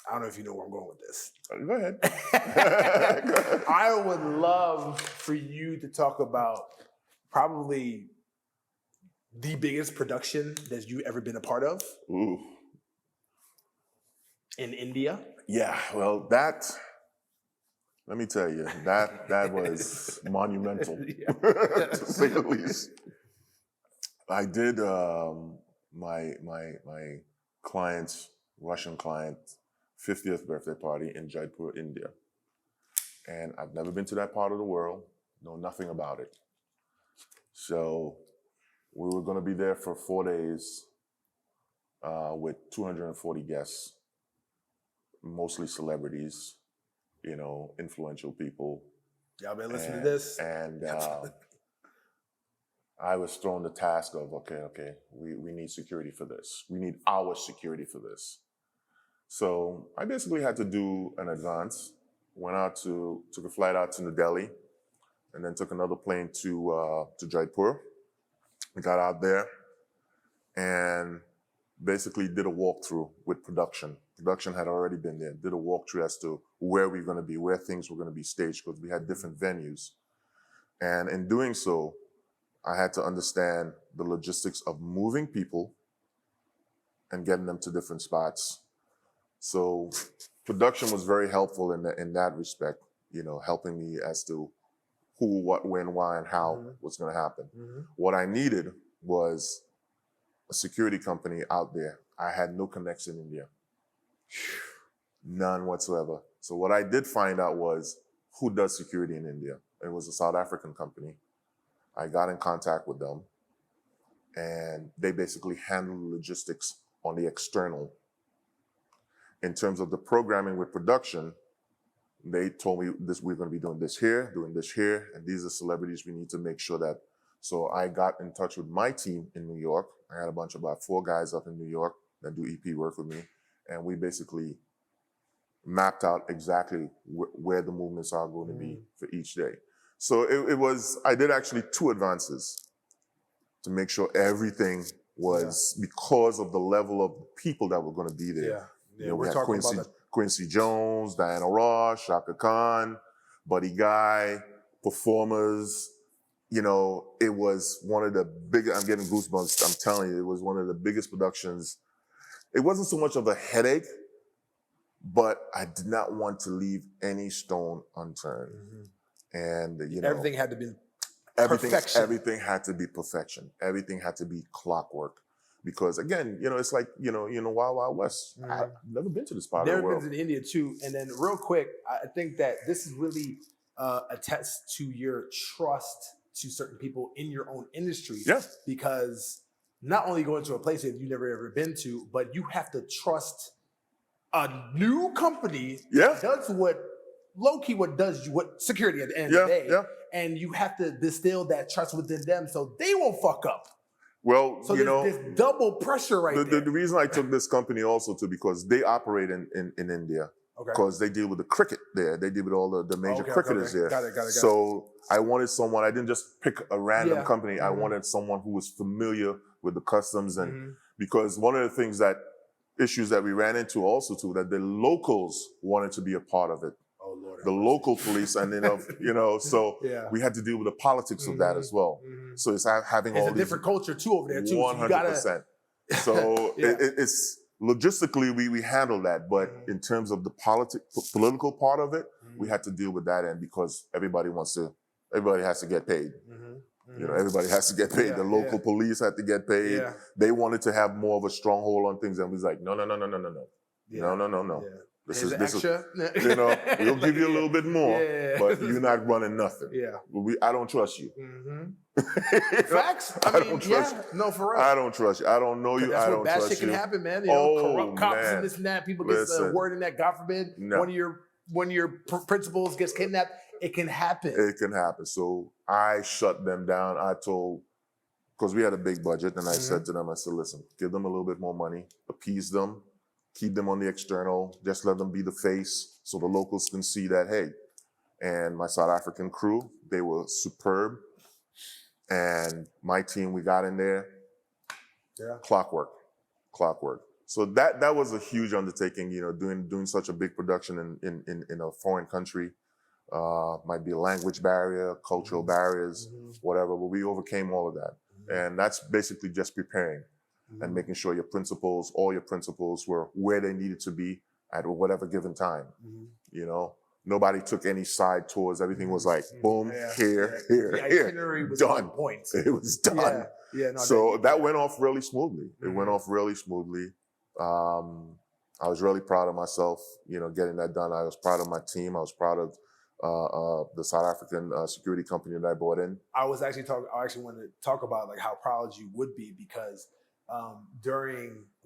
I don't know if you know where I'm going with this. Go ahead. I would love for you to talk about probably the biggest production that you've ever been a part of. Ooh. In India. Yeah, well, let me tell you, that was monumental, to say the least. I did my client's, Russian client, 50th birthday party in Jaipur, India. And I've never been to that part of the world, know nothing about it. So we were gonna be there for 4 days with 240 guests, mostly celebrities, influential people. Y'all been listening to this? And I was thrown the task of, okay, we need security for this. We need our security for this. So I basically had to do an advance, took a flight out to New Delhi, and then took another plane to Jaipur. We got out there and basically did a walkthrough with production. Production had already been there, did a walkthrough as to where we're gonna be, where things were gonna be staged, because we had different venues. And in doing so, I had to understand the logistics of moving people and getting them to different spots. So production was very helpful in that respect, helping me as to who, what, when, why, and how was gonna happen. What I needed was a security company out there. I had no connects in India. None whatsoever. So what I did find out was who does security in India. It was a South African company. I got in contact with them and they basically handle the logistics on the external. In terms of the programming with production, they told me we're gonna be doing this here, and these are celebrities we need to make sure that. So I got in touch with my team in New York. I had a bunch of about 4 guys up in New York that do EP work with me. And we basically mapped out exactly where the movements are going to be for each day. So I did actually 2 advances to make sure everything was, because of the level of people that were going to be there. Yeah, We had Quincy Jones, Diana Ross, Shaka Khan, Buddy Guy, performers. It was one of the I'm getting goosebumps, I'm telling you, it was one of the biggest productions. It wasn't so much of a headache, but I did not want to leave any stone unturned. And everything had to be perfection. Everything had to be perfection. Everything had to be clockwork. Because again, it's like, Wild Wild West. I've never been to this part of the world. Never been to India too. And then real quick, I think that this is really a test to your trust to certain people in your own industry. Yeah. Because not only going to a place that you've never ever been to, but you have to trust a new company that does what security at the end of the day. Yeah. And you have to distill that trust within them so they won't fuck up. Well, so there's double pressure there. The reason I took this company also too, because they operate in India. Because they deal with the cricket there. They deal with all the major cricketers there. Got it. So I wanted someone, I didn't just pick a random company. I wanted someone who was familiar with the customs. And because one of the issues that we ran into also too, that the locals wanted to be a part of it. Oh, Lord. The local police, and so we had to deal with the politics of that as well. So it's having all a different culture too over there too. 100%. So it's logistically we handle that, but in terms of the political part of it, we had to deal with that end because everybody has to get paid. Everybody has to get paid. The local police had to get paid. Yeah. They wanted to have more of a stronghold on things, and we was like, no. No. This is we'll give you a little bit more, but you're not running nothing. Yeah. I don't trust you. Facts. I don't trust you. No, for real. I don't trust you. I don't know you. I don't trust you. Bad shit can happen, man. Corrupt cops and this and that. People get word in that. God forbid, one of your principals gets kidnapped. It can happen. It can happen. So I shut them down. Because we had a big budget, and I said to them, listen, give them a little bit more money, appease them, keep them on the external, just let them be the face so the locals can see that, hey. And my South African crew, they were superb. And my team, we got in there, clockwork. So that was a huge undertaking, doing such a big production in a foreign country. Might be a language barrier, cultural barriers, whatever, but we overcame all of that. And that's basically just preparing and making sure all your principles were where they needed to be at whatever given time. Nobody took any side tours. Everything was like, boom, here. The itinerary was done. on point. It was done. No, so that went off really smoothly. It went off really smoothly. I was really proud of myself, getting that done. I was proud of my team. I was proud of the South African security company that I brought in. I actually wanted to talk about like how proud you would be because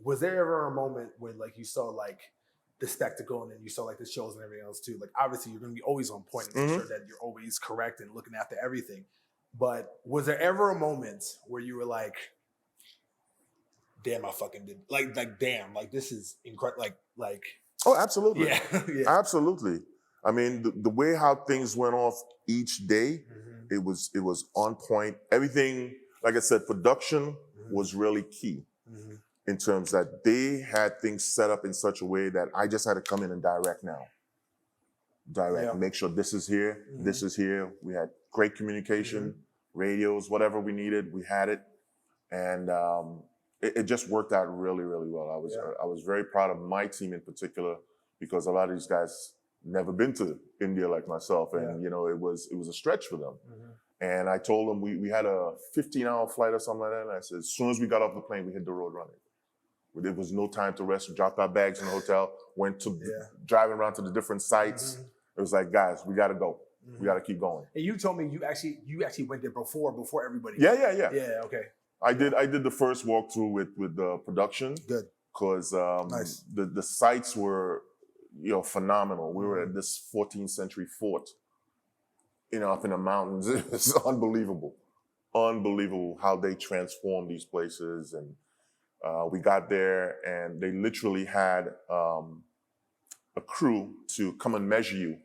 was there ever a moment when like you saw like the spectacle and then you saw like the shows and everything else too? Like obviously you're going to be always on point and make sure that you're always correct and looking after everything. But was there ever a moment where you were like, damn, I fucking did damn, like this is incredible, like. Oh, absolutely. Yeah. Absolutely. I mean, the way how things went off each day, it was on point. Everything, like I said, production was really key in terms that they had things set up in such a way that I just had to come in and direct now. Make sure this is here, this is here. We had great communication, radios, whatever we needed, we had it. And it just worked out really, really well. I was very proud of my team in particular because a lot of these guys never been to India like myself, and it was a stretch for them. And I told them we had a 15-hour flight or something like that, and I said as soon as we got off the plane, we hit the road running. There was no time to rest. We dropped our bags in the hotel, went to driving around to the different sites. It was like, guys, we got to go. We got to keep going. And you told me you actually went there before everybody. Yeah. Yeah. Okay. I did the first walkthrough with the production. Good. Because nice. the sites were phenomenal. We were at this 14th century fort, up in the mountains. It was unbelievable how they transformed these places. And we got there, and they literally had a crew to come and measure you,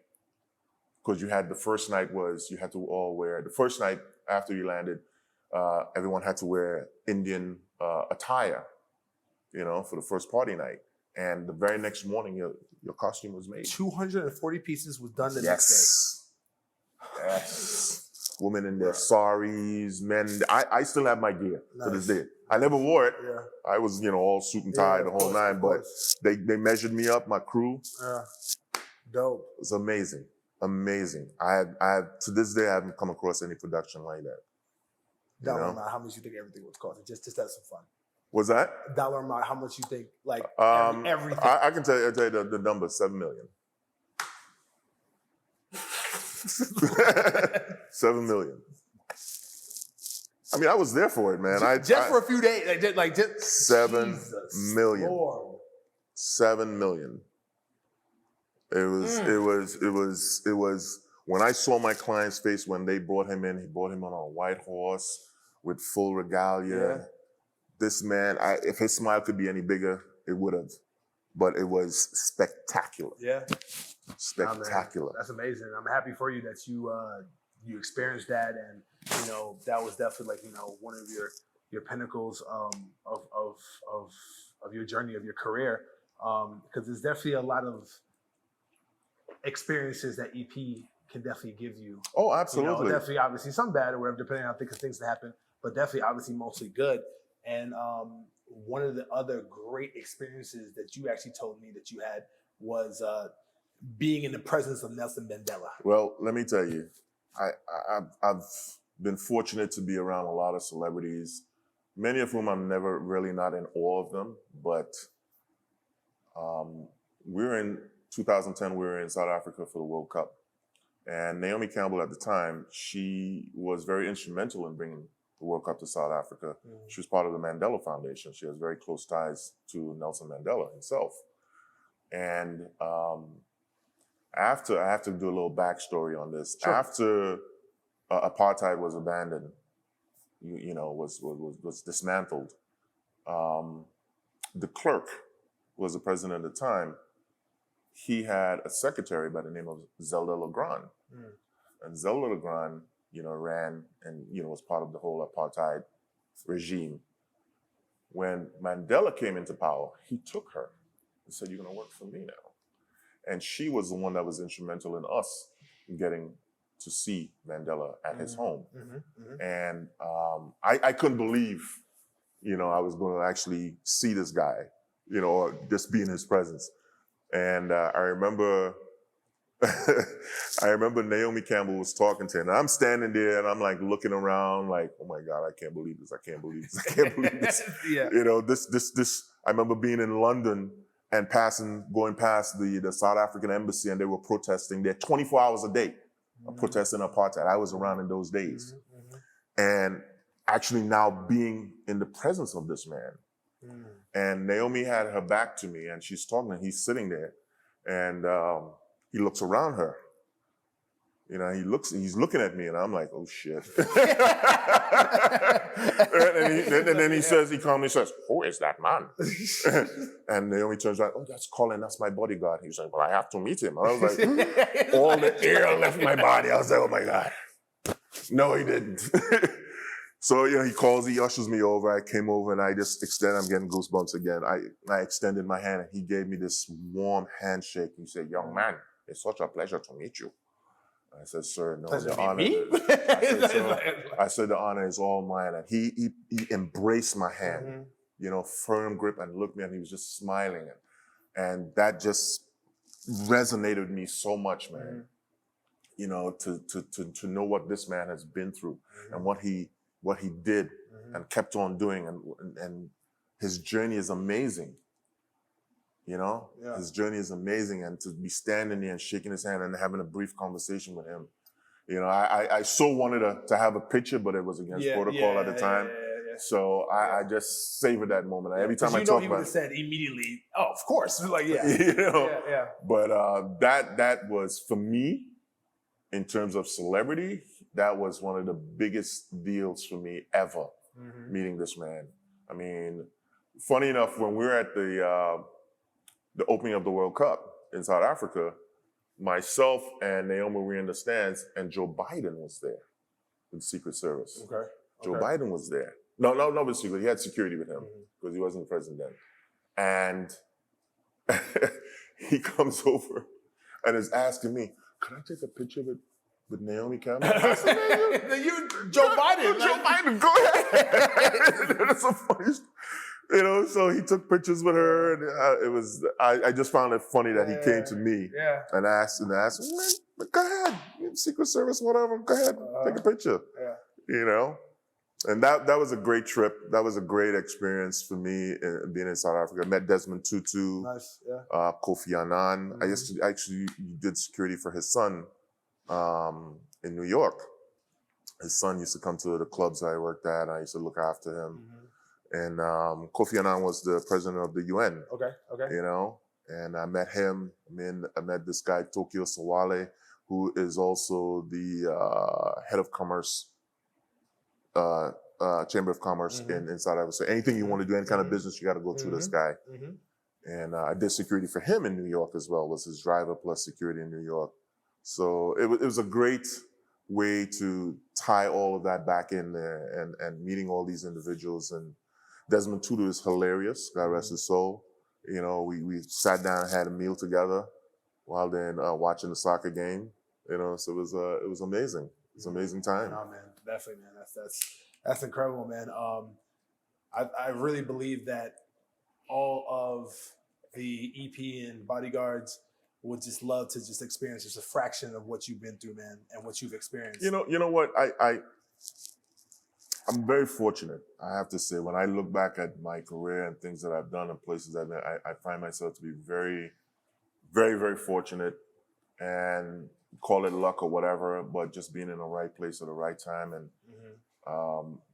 because you had the first night the first night after you landed, everyone had to wear Indian attire, for the first party night. And the very next morning, your costume was made. 240 pieces was done the next day. Yes. Women in their saris, men. I still have my gear to this day. I never wore it. Yeah. I was, all suit and tie, the whole nine, but they measured me up, my crew. Yeah. Dope. It was amazing. Amazing. I to this day, I haven't come across any production like that. Dollar amount, how much you think everything was costing? Just to have some fun. Was that? Dollar amount, how much you think, like, everything? I can tell you the number, $7 million. $7 million. I mean, I was there for it, man. Just for a few days, just $7 Jesus million. Lord. $7 million. It was when I saw my client's face when they brought him in. He brought him on a white horse with full regalia. Yeah. This man, if his smile could be any bigger, it would have. But it was spectacular. Yeah. Spectacular. Oh, that's amazing. I'm happy for you that you experienced that, and that was definitely one of your pinnacles of your journey, of your career, because there's definitely a lot of experiences that EP can definitely give you. Oh, absolutely. Definitely, obviously, some bad or whatever, depending on things that happen, but definitely, obviously, mostly good. And one of the other great experiences that you actually told me that you had was being in the presence of Nelson Mandela. Well, let me tell you, I've been fortunate to be around a lot of celebrities, many of whom I'm never really not in awe of them, but we're in 2010, we were in South Africa for the World Cup. And Naomi Campbell at the time, she was very instrumental in bringing the World Cup to South Africa. She was part of the Mandela Foundation. She has very close ties to Nelson Mandela himself. And after, I have to do a little backstory on this. Sure. After apartheid was abandoned, was dismantled, the clerk was the president at the time. He had a secretary by the name of Zelda Legrand. And Zelda Legrand, ran and, was part of the whole apartheid regime. when Mandela came into power, he took her and said, "You're going to work for me now." And she was the one that was instrumental in us getting to see Mandela at his home. And I couldn't believe, I was going to actually see this guy, or just be in his presence. And I remember Naomi Campbell was talking to him. And I'm standing there and I'm like looking around like, oh my God, I can't believe this. I can't believe this. I can't believe this. Yeah. This, I remember being in London and going past the South African embassy, and they were protesting there 24 hours a day, protesting apartheid. I was around in those days. And actually now being in the presence of this man. And Naomi had her back to me and she's talking and he's sitting there and he looks around her. He's looking at me and I'm like, oh shit. and then he calmly says, who is that man? And Naomi turns around, oh, that's Colin, that's my bodyguard. He's like, well, I have to meet him. And I was like, all the air left my body. I was like, oh my God. No, he didn't. So, he ushers me over. I came over and I just I'm getting goosebumps again. I extended my hand and he gave me this warm handshake. He said, young man, it's such a pleasure to meet you. I said, sir, no, the honor. I said, the honor is all mine. And he embraced my hand, firm grip, and looked at me and he was just smiling. And that just resonated with me so much, man. To know what this man has been through and what he did and kept on doing, and his journey is amazing. His journey is amazing, and to be standing there and shaking his hand and having a brief conversation with him. I so wanted to have a picture, but it was against protocol at the time. So I just savored that moment. Every time I talk he about would have said immediately, oh, of course. Like, But that was, for me, in terms of celebrity, that was one of the biggest deals for me ever, meeting this man. I mean, funny enough, when we were at the opening of the World Cup in South Africa, myself and Naomi were in the stands, and Joe Biden was there with the Secret Service. Okay. Joe Biden was there. No, not with secret. He had security with him because he wasn't president. And he comes over and is asking me, could I take a picture with Naomi Campbell? I said, Joe Biden. Joe Biden, go ahead. That's so funny. So he took pictures with her, and I just found it funny that he came to me and asked, man, go ahead, Secret Service, whatever, go ahead, take a picture. And that was a great trip. That was a great experience for me being in South Africa. I met Desmond Tutu, nice, Kofi Annan. I used to actually did security for his son in New York. His son used to come to the clubs I worked at. I used to look after him. And Kofi Annan was the president of the UN. Okay. And I met him. I met this guy, Tokyo Sawale, who is also the head of commerce, Chamber of Commerce in South Africa. So anything you want to do, any kind of business, you got to go through this guy. And I did security for him in New York as well, was his driver plus security in New York. So it was a great way to tie all of that back in there and meeting all these individuals. And Desmond Tutu is hilarious, God rest his soul. We sat down and had a meal together while then watching the soccer game. So it was amazing. It was an amazing time. Oh man, definitely, man. That's incredible, man. I really believe that all of the EP and bodyguards would just love to just experience just a fraction of what you've been through, man, and what you've experienced. You know what? I'm very fortunate, I have to say. When I look back at my career and things that I've done and places I've been, I find myself to be very, very, very fortunate, and call it luck or whatever, but just being in the right place at the right time and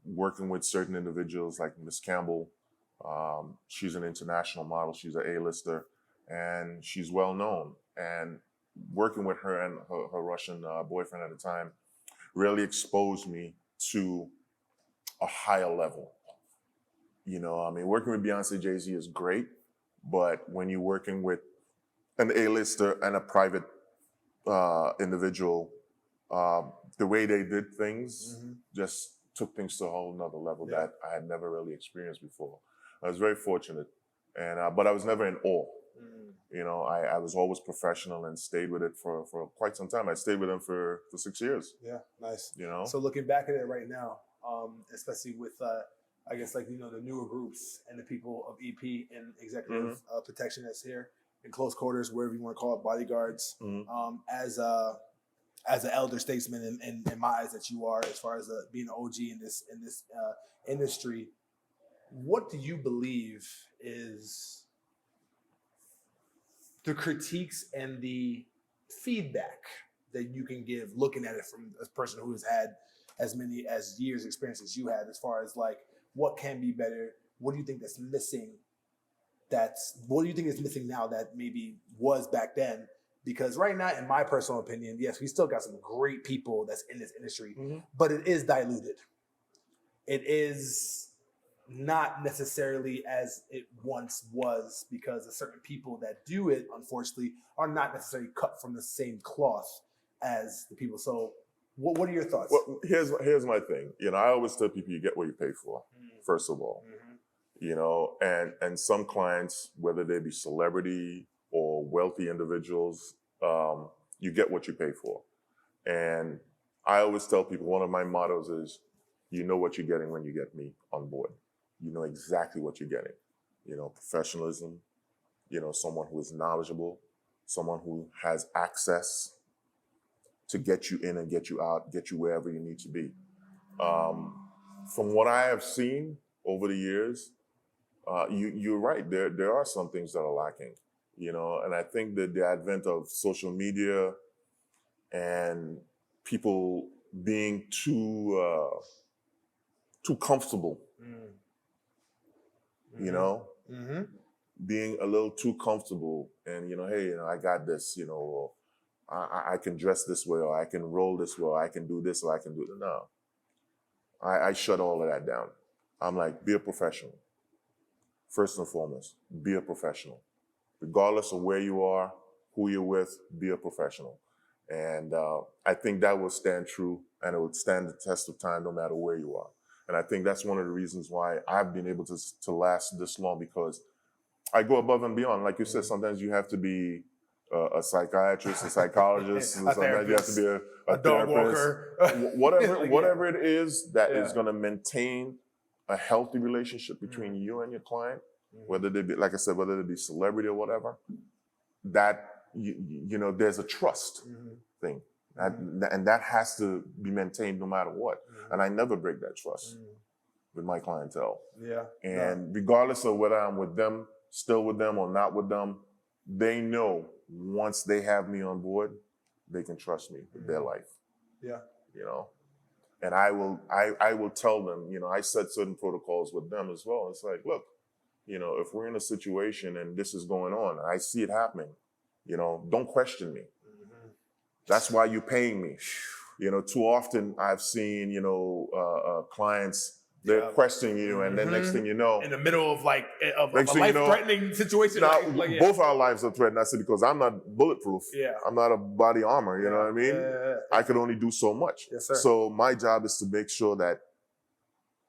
working with certain individuals like Miss Campbell. She's an international model. She's an A-lister, and she's well known. And working with her and her Russian boyfriend at the time really exposed me to a higher level. Working with Beyonce, Jay-Z is great, but when you're working with an A-lister and a private individual, the way they did things just took things to a whole nother level that I had never really experienced before. I was very fortunate, and but I was never in awe. You know, I was always professional and stayed with it for quite some time. I stayed with them for 6 years. Yeah, nice. You know, So looking back at it right now, especially with I guess like the newer groups and the people of EP and executive protection that's here in close quarters, wherever you want to call it, bodyguards. As an elder statesman in my eyes that you are, as far as being an OG in this industry, what do you believe is the critiques and the feedback that you can give looking at it from a person who has had as many as years experience as you had, as far as like what can be better? What do you think that's missing? What do you think is missing now that maybe was back then? Because right now, in my personal opinion, yes, we still got some great people that's in this industry, but it is diluted. It is not necessarily as it once was, because the certain people that do it, unfortunately, are not necessarily cut from the same cloth as the people. So what are your thoughts? Well, here's my thing. You know, I always tell people you get what you pay for, first of all. You know, and some clients, whether they be celebrity or wealthy individuals, you get what you pay for. And I always tell people, one of my mottos is, you know what you're getting when you get me on board. You know exactly what you're getting. You know, professionalism, you know, someone who is knowledgeable, someone who has access to get you in and get you out, get you wherever you need to be. From what I have seen over the years, you're right. There are some things that are lacking, you know, and I think that the advent of social media and people being too comfortable, you know, being a little too comfortable, and you know, hey, you know, I got this, you know, or I can dress this way, or I can roll this way, or I can do this, or I can do it. No, I shut all of that down. I'm like, be a professional. First and foremost, be a professional. Regardless of where you are, who you're with, be a professional. And I think that will stand true, and it would stand the test of time no matter where you are. And I think that's one of the reasons why I've been able to last this long, because I go above and beyond. Like you said, sometimes you have to be a psychiatrist, a psychologist, sometimes you have to be a dog walker. Whatever it is that is going to maintain a healthy relationship between you and your client, whether they be, like I said, whether they be celebrity or whatever, that, you know, there's a trust thing. And that has to be maintained no matter what. And I never break that trust with my clientele. And regardless of whether I'm with them, still with them or not with them, they know once they have me on board, they can trust me with their life. You know? And I will tell them, you know, I set certain protocols with them as well. It's like, look, you know, if we're in a situation and this is going on, and I see it happening, you know, don't question me. That's why you're paying me. You know, too often I've seen, you know, clients, they're questioning you, and then next thing you know, in the middle of like a life-threatening situation. Now, both our lives are threatened. I said, because I'm not bulletproof. I'm not a body armor. You know what I mean? I could only do so much. So my job is to make sure that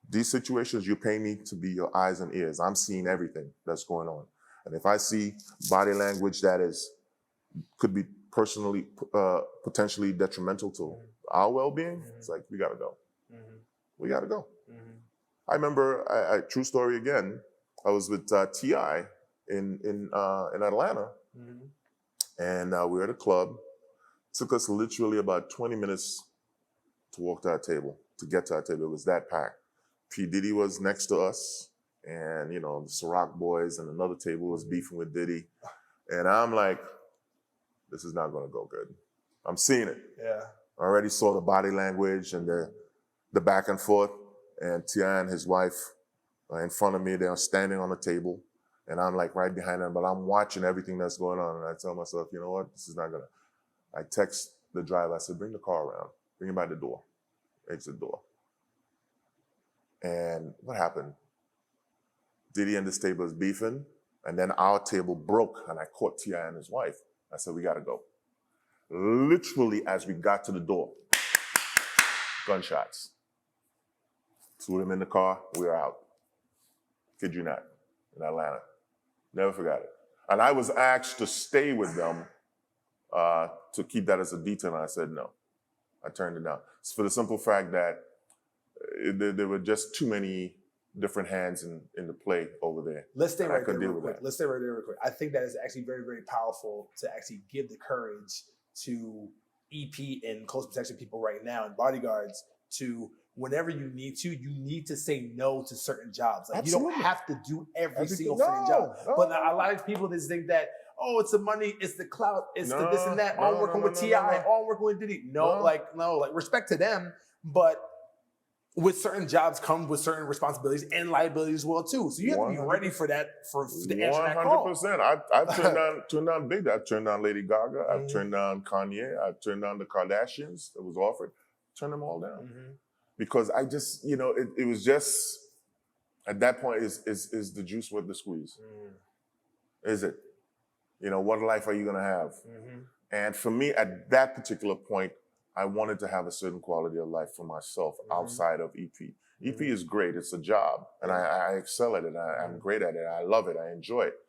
these situations, you pay me to be your eyes and ears. I'm seeing everything that's going on. And if I see body language that could be personally, potentially detrimental to our well-being, it's like, we gotta go. We gotta go. I remember, true story again, I was with T.I. in Atlanta, and we were at a club. It took us literally about 20 minutes to walk to our table, to get to our table. It was that packed. P. Diddy was next to us, and you know, the Ciroc boys and another table was beefing with Diddy. And I'm like, this is not gonna go good. I'm seeing it. I already saw the body language and the back and forth. And T.I. and his wife in front of me, they are standing on the table, and I'm like right behind them, but I'm watching everything that's going on. And I tell myself, you know what, this is not gonna. I text the driver, I said, bring the car around, bring it by the door, exit door. And what happened? Diddy and this table is beefing, and then our table broke, and I caught T.I. and his wife. I said, we gotta go. Literally, as we got to the door, gunshots. Threw them in the car, we were out. Kid you not. in Atlanta. Never forgot it. And I was asked to stay with them to keep that as a detail, and I said no. I turned it down. It's for the simple fact that there were just too many different hands in the play over there. Let's stay right there deal real with quick. that. Let's stay right there real quick. I think that is actually very, very powerful to actually give the courage to EP and close protection people right now and bodyguards to whenever you need to say no to certain jobs. Like Absolutely. you don't have to do every single No, freaking job. no, But no. a lot of people just think that, oh, it's the money, it's the clout, it's the this and that. No, Oh, I'm working no, with no, T.I., no. oh, I'm working with Diddy. No, respect to them, but with certain jobs come with certain responsibilities and liabilities as well too. So you have to be 100%. ready for that, to answer that call. 100%. I've turned down big. I've turned down Lady Gaga. I've turned down Kanye. I've turned down the Kardashians that was offered. Turned them all down because I just, it was just at that point is the juice worth the squeeze? Is it? What life are you gonna have? And for me, at that particular point, I wanted to have a certain quality of life for myself outside of EP. EP is great. It's a job, and I excel at it. I'm great at it. I love it. I enjoy it.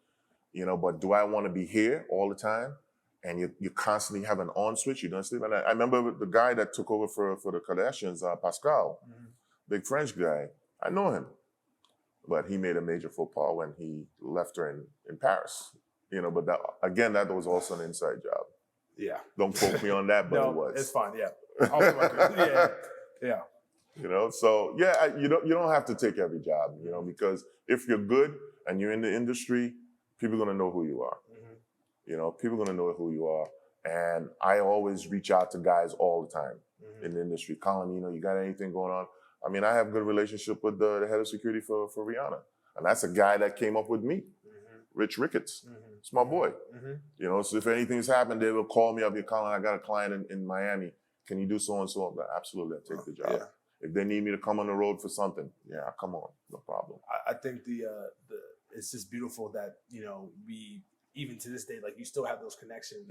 But do I want to be here all the time? And you constantly have an on switch. You don't sleep. And I remember the guy that took over for the Kardashians, Pascal, big French guy. I know him, but he made a major faux pas when he left her in Paris. But that was also an inside job. Yeah. Don't quote me on that, but No, it was. it's fine. Yeah. Off the record. Yeah. So yeah, you don't have to take every job, because if you're good and you're in the industry, people are gonna know who you are. People are gonna know who you are. And I always reach out to guys all the time in the industry. Colin, you got anything going on? I mean, I have a good relationship with the head of security for Rihanna. And that's a guy that came up with me, Rich Ricketts. It's my boy. So if anything's happened, they will call me up. Colin, I got a client in Miami. Can you do so and so? Absolutely, I'll take the job. Yeah. If they need me to come on the road for something, yeah, come on, no problem. I think it's just beautiful that, we, even to this day, like you still have those connections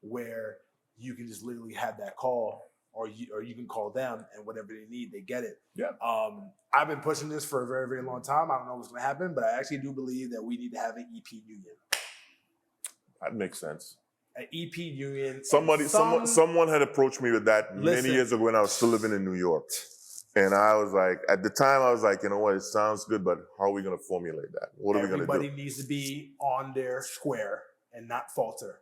where you can just literally have that call or you can call them and whatever they need, they get it. Yeah. I've been pushing this for a very, very long time. I don't know what's going to happen, but I actually do believe that we need to have an EP union. That makes sense. An EP union. Someone had approached me with that many years ago when I was still living in New York. And I was like, at the time, I was like, you know what, it sounds good, but how are we going to formulate that? What are we going to do? Everybody needs to be on their square and not falter.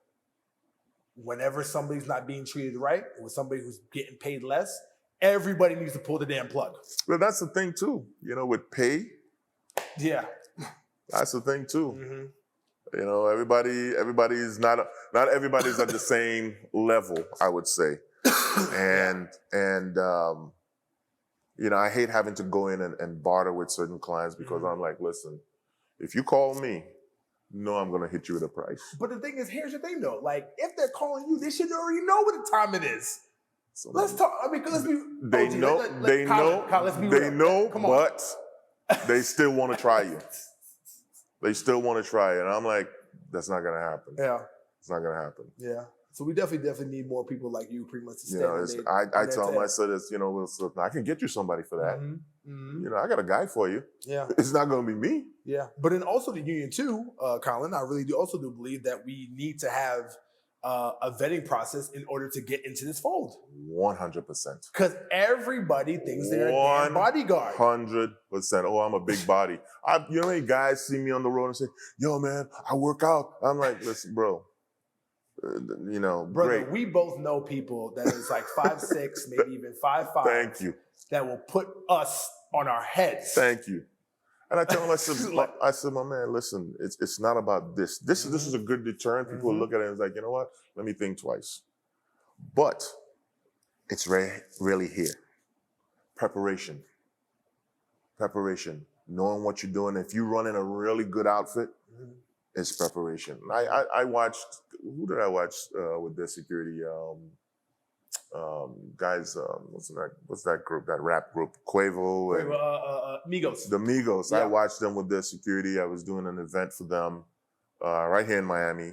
Whenever somebody's not being treated right, or somebody who's getting paid less, everybody needs to pull the damn plug. Well, that's the thing too, with pay. Yeah. That's the thing too. Everybody's not everybody's at the same level, I would say. And I hate having to go in and barter with certain clients because I'm like, listen, if you call me, I'm going to hit you with a price. But the thing is, here's the thing though. Like, if they're calling you, they should already know what the time it is. So let's talk. I mean, let's be. They know, but they still want to try you. They still want to try it. And I'm like, that's not going to happen. Yeah. It's not going to happen. Yeah. So we definitely need more people like you pretty much to stand I tell my students, I can get you somebody for that. I got a guy for you. Yeah. It's not going to be me. Yeah. But then also the union too, Colin, I really do believe that we need to have a vetting process in order to get into this fold. 100%. Because everybody thinks they're a damn bodyguard. 100%. Oh, I'm a big body. How many guys see me on the road and say, yo, man, I work out. I'm like, listen, bro. Brother, great. We both know people that is like 5'6", maybe even 5'5". Thank you. That will put us on our heads. Thank you. And I tell him, I said, my man, listen, it's not about this. This is a good deterrent. People look at it and it's like, you know what? Let me think twice. But it's really here. Preparation. Knowing what you're doing. If you run in a really good outfit, it's preparation. I watched, who did I watch with their security? Guys, what's that group, that rap group? Quavo and Migos. The Migos. Yeah. I watched them with their security. I was doing an event for them right here in Miami,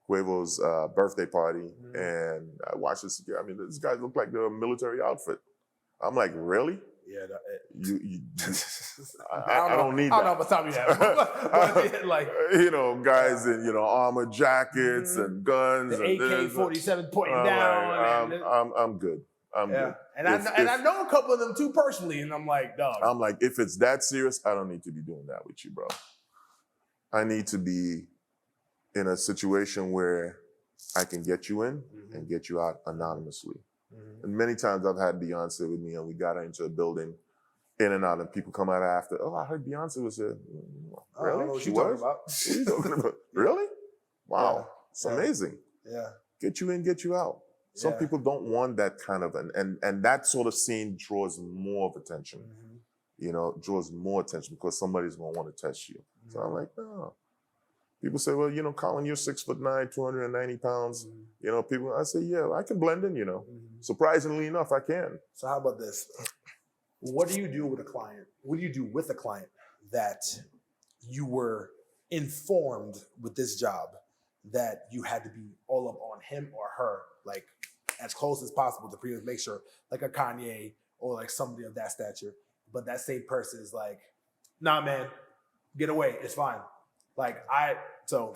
Quavo's birthday party. And I watched the security. I mean, these guys look like they're a military outfit. I'm like, really? Yeah. I don't need that. I don't know what time you have. But, like, guys in armored jackets and guns the and AK-47 pointing I'm down. like, I'm good. I'm good. And I know a couple of them too personally, and I'm like, dog. I'm like, if it's that serious, I don't need to be doing that with you, bro. I need to be in a situation where I can get you in and get you out anonymously. And many times I've had Beyonce with me, and we got her into a building, in and out, and people come out after. Oh, I heard Beyonce was here. Really? I don't know what she you're was? talking about. What are you talking about? Really? Wow, it's amazing. Yeah. Get you in, get you out. Some people don't want that kind of and that sort of scene draws more of attention. Draws more attention because somebody's gonna want to test you. So I'm like, no. People say, well, Colin, you're 6'9", 290 pounds. People. I say, yeah, I can blend in. Surprisingly enough, I can. So how about this? What do you do with a client? What do you do with a client that you were informed with this job that you had to be all up on him or her, like as close as possible to pretty much make sure, like a Kanye or like somebody of that stature, but that same person is like, nah, man, get away, it's fine. So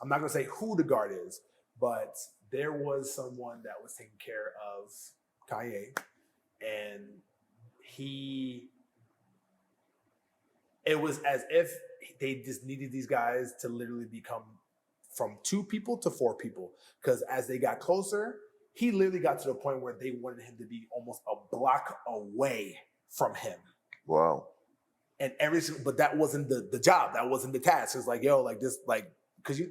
I'm not gonna say who the guard is, but there was someone that was taking care of Kanye, and it was as if they just needed these guys to literally become from 2 people to 4 people. Because as they got closer, he literally got to the point where they wanted him to be almost a block away from him. Wow. And but that wasn't the job. That wasn't the task. It's like, yo, like this, like, because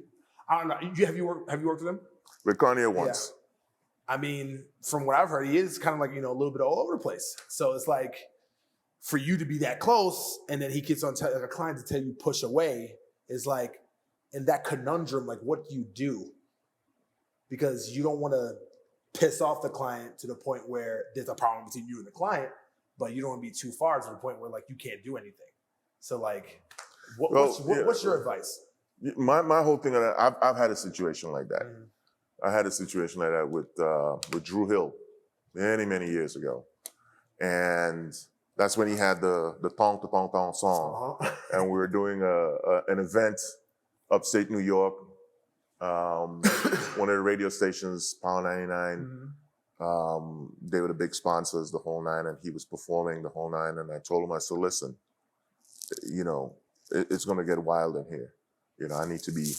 I don't know. Have you worked with him? With Kanye once. Yeah. I mean, from what I've heard, he is kind of like, a little bit all over the place. So it's like, for you to be that close, and then he gets on like a client to tell you push away, is like, in that conundrum, like, what do you do? Because you don't want to piss off the client to the point where there's a problem between you and the client, but you don't want to be too far to the point where, like, you can't do anything. So, like, what's your advice? My whole thing, I've had a situation like that. I had a situation like that with Drew Hill many years ago. And that's when he had the Tong to Tong Tong song. And we were doing an event upstate New York. One of the radio stations, Power 99, they were the big sponsors, the whole nine, and he was performing the whole nine. And I told him, I said, listen, it's going to get wild in here. I need to be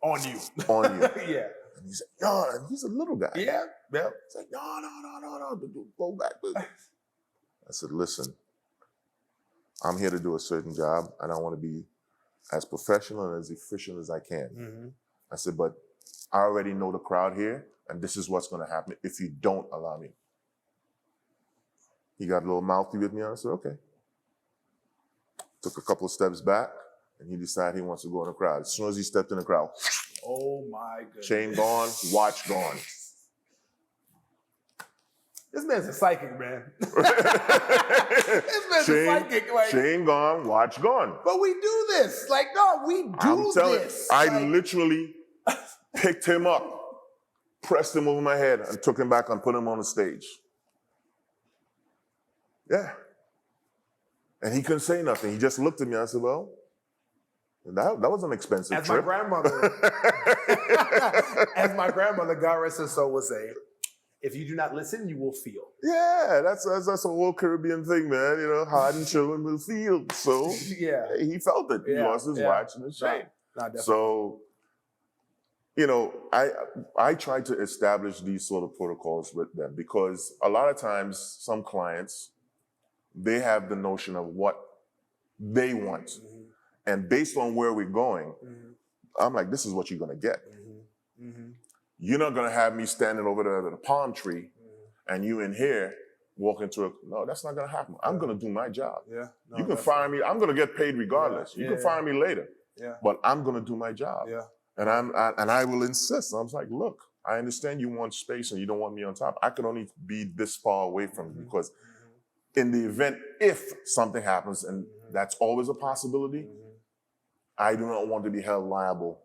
on you. On you. Yeah. And he said, no, and he's a little guy. Yeah. Yeah. He's like, no, go back. I said, listen, I'm here to do a certain job, and I want to be as professional and as efficient as I can. I said, but I already know the crowd here, and this is what's going to happen if you don't allow me. He got a little mouthy with me, and I said, okay. Took a couple of steps back, and he decided he wants to go in the crowd. As soon as he stepped in the crowd, oh my goodness. Chain gone, watch gone. This man's a psychic, man. This man's a psychic. Like, chain gone, watch gone. But we do this. Like, no, we do this. I literally picked him up, pressed him over my head, and took him back and put him on the stage. Yeah. And he couldn't say nothing. He just looked at me. I said, well, that was an expensive trip. As my grandmother, God rest her soul, would say, if you do not listen, you will feel. Yeah, that's a whole Caribbean thing, man. Hardened children will feel. So yeah, he felt it. He lost his watch and his chain. So, I try to establish these sort of protocols with them because a lot of times some clients, they have the notion of what they want. And based on where we're going, I'm like, this is what you're going to get. You're not going to have me standing over there at a palm tree and you in here walking through. No, that's not going to happen. I'm going to do my job. Yeah. No, you can fire me. I'm going to get paid regardless. You can fire me later. Yeah. But I'm going to do my job. Yeah. And I will insist. I was like, look, I understand you want space and you don't want me on top. I can only be this far away from you because in the event, if something happens, and that's always a possibility, I do not want to be held liable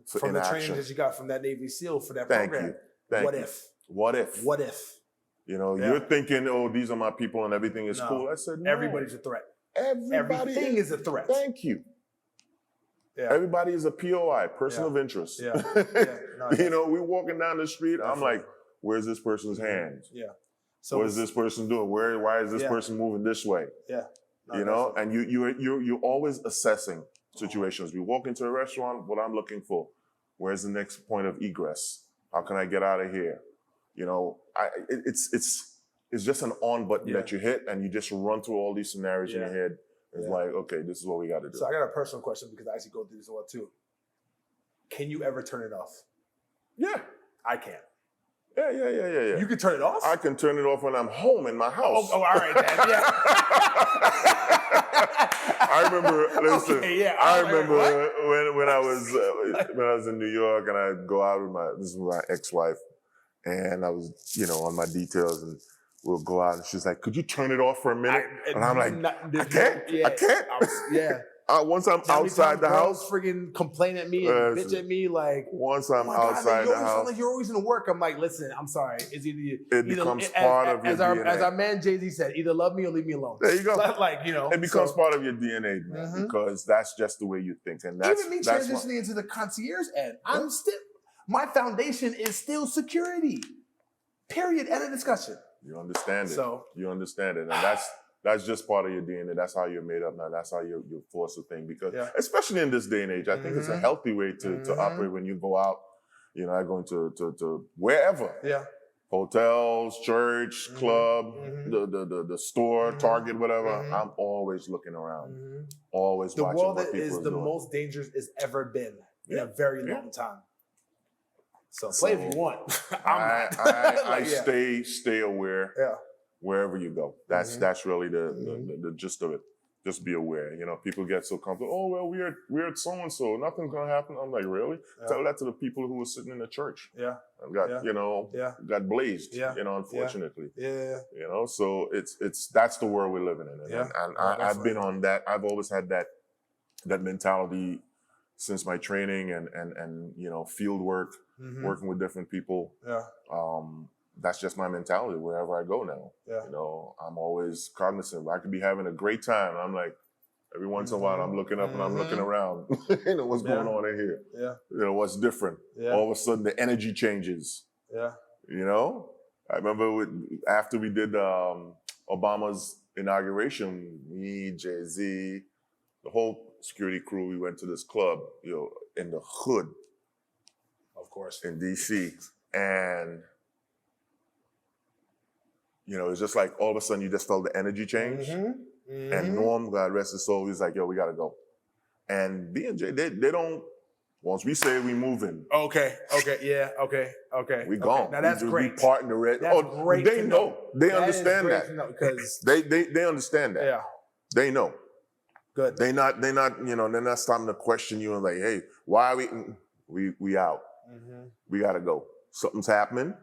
for from inaction. The training that you got from that Navy SEAL for that Thank program. You. Thank what you. if? What if? What if? You're thinking, oh, these are my people and everything is cool. I said, no. Everybody's a threat. Everything is a threat. Thank you. Yeah. Everybody is a POI, person Yeah. of interest. Yeah. No, You know, we're walking down the street. Definitely. I'm like, where's this person's hands? Yeah. So what is this person doing? Why is this person moving this way? Yeah. No, you know, and you're always assessing situations. We walk into a restaurant, what I'm looking for. Where's the next point of egress? How can I get out of here? You know, it's just an on button that you hit, and you just run through all these scenarios in your head. It's like, okay, this is what we got to do. So I got a personal question because I actually go through this a lot too. Can you ever turn it off? Yeah. I can't. Yeah. You can turn it off? I can turn it off when I'm home in my house. Oh, all right, then. Yeah. I remember. Listen, I remember when I was in New York, and I'd go out with my ex-wife, and I was, on my details, and we'll go out, and she's like, "Could you turn it off for a minute?" And I'm like, "I can't. I can't." Once I'm outside the house, friggin' complain at me and bitch at me like. Once I'm outside the house, like you're always in work. I'm like, listen, I'm sorry. It's either becomes part of your DNA. As our man Jay-Z said, either love me or leave me alone. There you go. It becomes part of your DNA, man, because that's just the way you think, and that's even me transitioning into the concierge end. I'm still, my foundation is still security. Period. End of discussion. You understand it. So you understand it, and that's just part of your DNA. That's how you're made up now. That's how you're forced to think. Because especially in this day and age, I think it's a healthy way to operate when you go out. I go into wherever. Yeah. Hotels, church, club, the store, Target, whatever. I'm always looking around. Always watching what people are doing. The world is the most dangerous it's ever been in a very long time. So play if you want. I stay aware. Yeah. Wherever you go, that's really the gist of it. Just be aware. People get so comfortable. Oh well, we're at so and so. Nothing's gonna happen. I'm like, really? Yeah. Tell that to the people who were sitting in the church. Yeah. And got blazed. Yeah. Unfortunately. Yeah. So it's that's the world we're living in. And I've been on that. I've always had that mentality since my training and field work, working with different people. Yeah. That's just my mentality wherever I go now. Yeah. I'm always cognizant. I could be having a great time. I'm like, every once in a while, I'm looking up and I'm looking around. What's going on in here? Yeah. What's different? Yeah. All of a sudden, the energy changes. Yeah. I remember after we did Obama's inauguration, me, Jay-Z, the whole security crew, we went to this club, in the hood. Of course. In D.C. And it's just like all of a sudden you just felt the energy change. And Norm, God rest his soul, he's like, yo, we got to go. And B&J, they don't, once we say we moving. Okay, yeah, okay. We gone. Now that's great. We parting the red. That's great. They know. They understand that. Because they understand that. Yeah. They know. Good. They're not starting to question you and like, hey, why are we out? We got to go. Something's happening.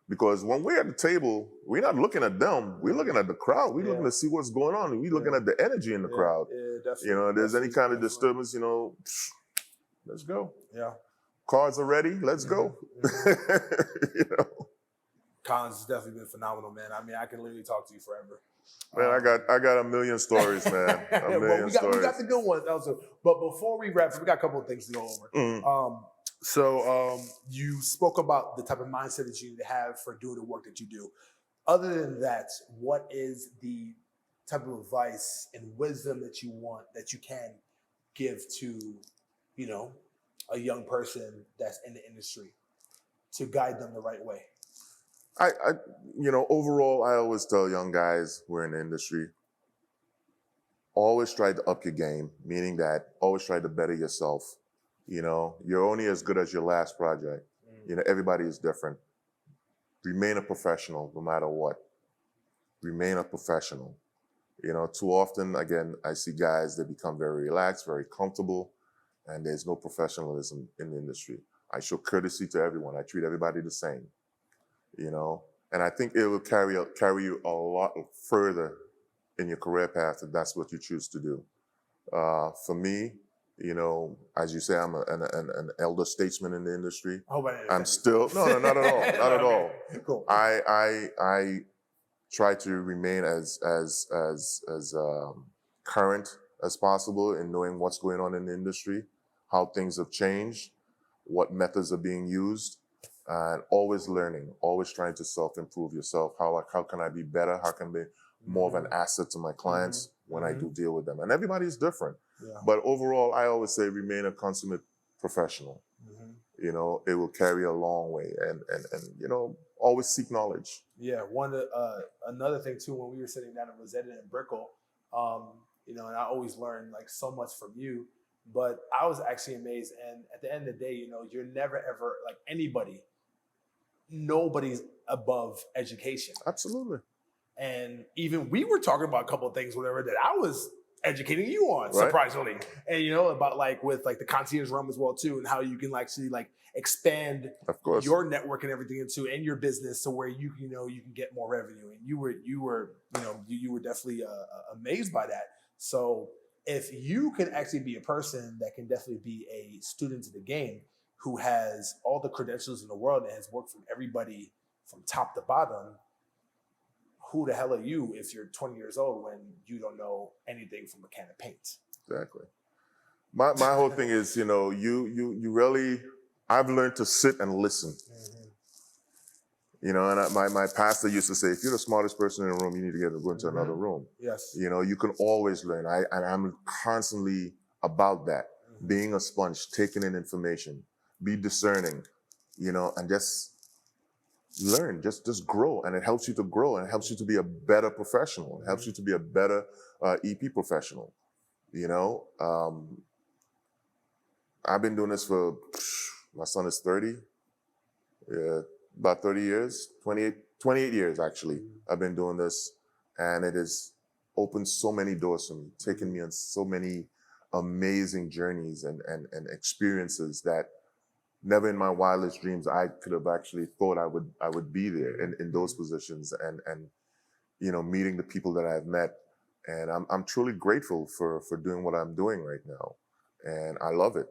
Because when we're at the table, we're not looking at them. We're looking at the crowd. We're looking to see what's going on. And we're looking at the energy in the crowd. Yeah, definitely. If there's any kind of disturbance, let's go. Yeah. Cards are ready. Let's go. Colin's definitely been phenomenal, man. I mean, I can literally talk to you forever. Man, I got a million stories, man. We got the good ones also. But before we wrap, we got a couple of things to go over. So you spoke about the type of mindset that you need to have for doing the work that you do. Other than that, what is the type of advice and wisdom that you can give to, a young person that's in the industry to guide them the right way? Overall, I always tell young guys who are in the industry, always try to up your game, meaning that always try to better yourself. You're only as good as your last project. Everybody is different. Remain a professional no matter what. Remain a professional. Too often, again, I see guys that become very relaxed, very comfortable, and there's no professionalism in the industry. I show courtesy to everyone. I treat everybody the same. And I think it will carry you a lot further in your career path if that's what you choose to do. For me, as you say, I'm an elder statesman in the industry. I'm still no, not at all, not at all. Cool. I try to remain as current as possible in knowing what's going on in the industry, how things have changed, what methods are being used, and always learning, always trying to self-improve yourself. How can I be better? How can I be more of an asset to my clients when I do deal with them? And everybody's different. Yeah. But overall, I always say remain a consummate professional. You know, it will carry a long way, and you know, always seek knowledge. Yeah, another thing too, when we were sitting down in Rosetta and Brickell, you know, and I always learn like so much from you, but I was actually amazed. And at the end of the day, you know, you're never ever like nobody's above education. Absolutely. And even we were talking about a couple of things, whatever, that I was educating you on, Right. surprisingly. And you know, about like with like the concierge room as well too, and how you can actually like expand Of course. your network and everything into and your business to where you can get more revenue. And you were definitely amazed by that. So if you can actually be a person that can definitely be a student to the game who has all the credentials in the world and has worked from everybody from top to bottom, who the hell are you if you're 20 years old when you don't know anything from a can of paint? Exactly. My whole thing is, you know, you really, I've learned to sit and listen. You know, and my pastor used to say, if you're the smartest person in the room, you need to go into another room. Yes. You know, you can always learn. I'm constantly about that. Being a sponge, taking in information, be discerning, you know, and just learn, just grow. And it helps you to grow, and it helps you to be a better professional. It helps you to be a better EP professional. You know, I've been doing this for, my son is 30. Yeah, about 30 years, 28 years actually. I've been doing this, and it has opened so many doors for me, taken me on so many amazing journeys and experiences that never in my wildest dreams I could have actually thought I would be there in those positions, and you know, meeting the people that I've met. And I'm truly grateful for doing what I'm doing right now, and I love it.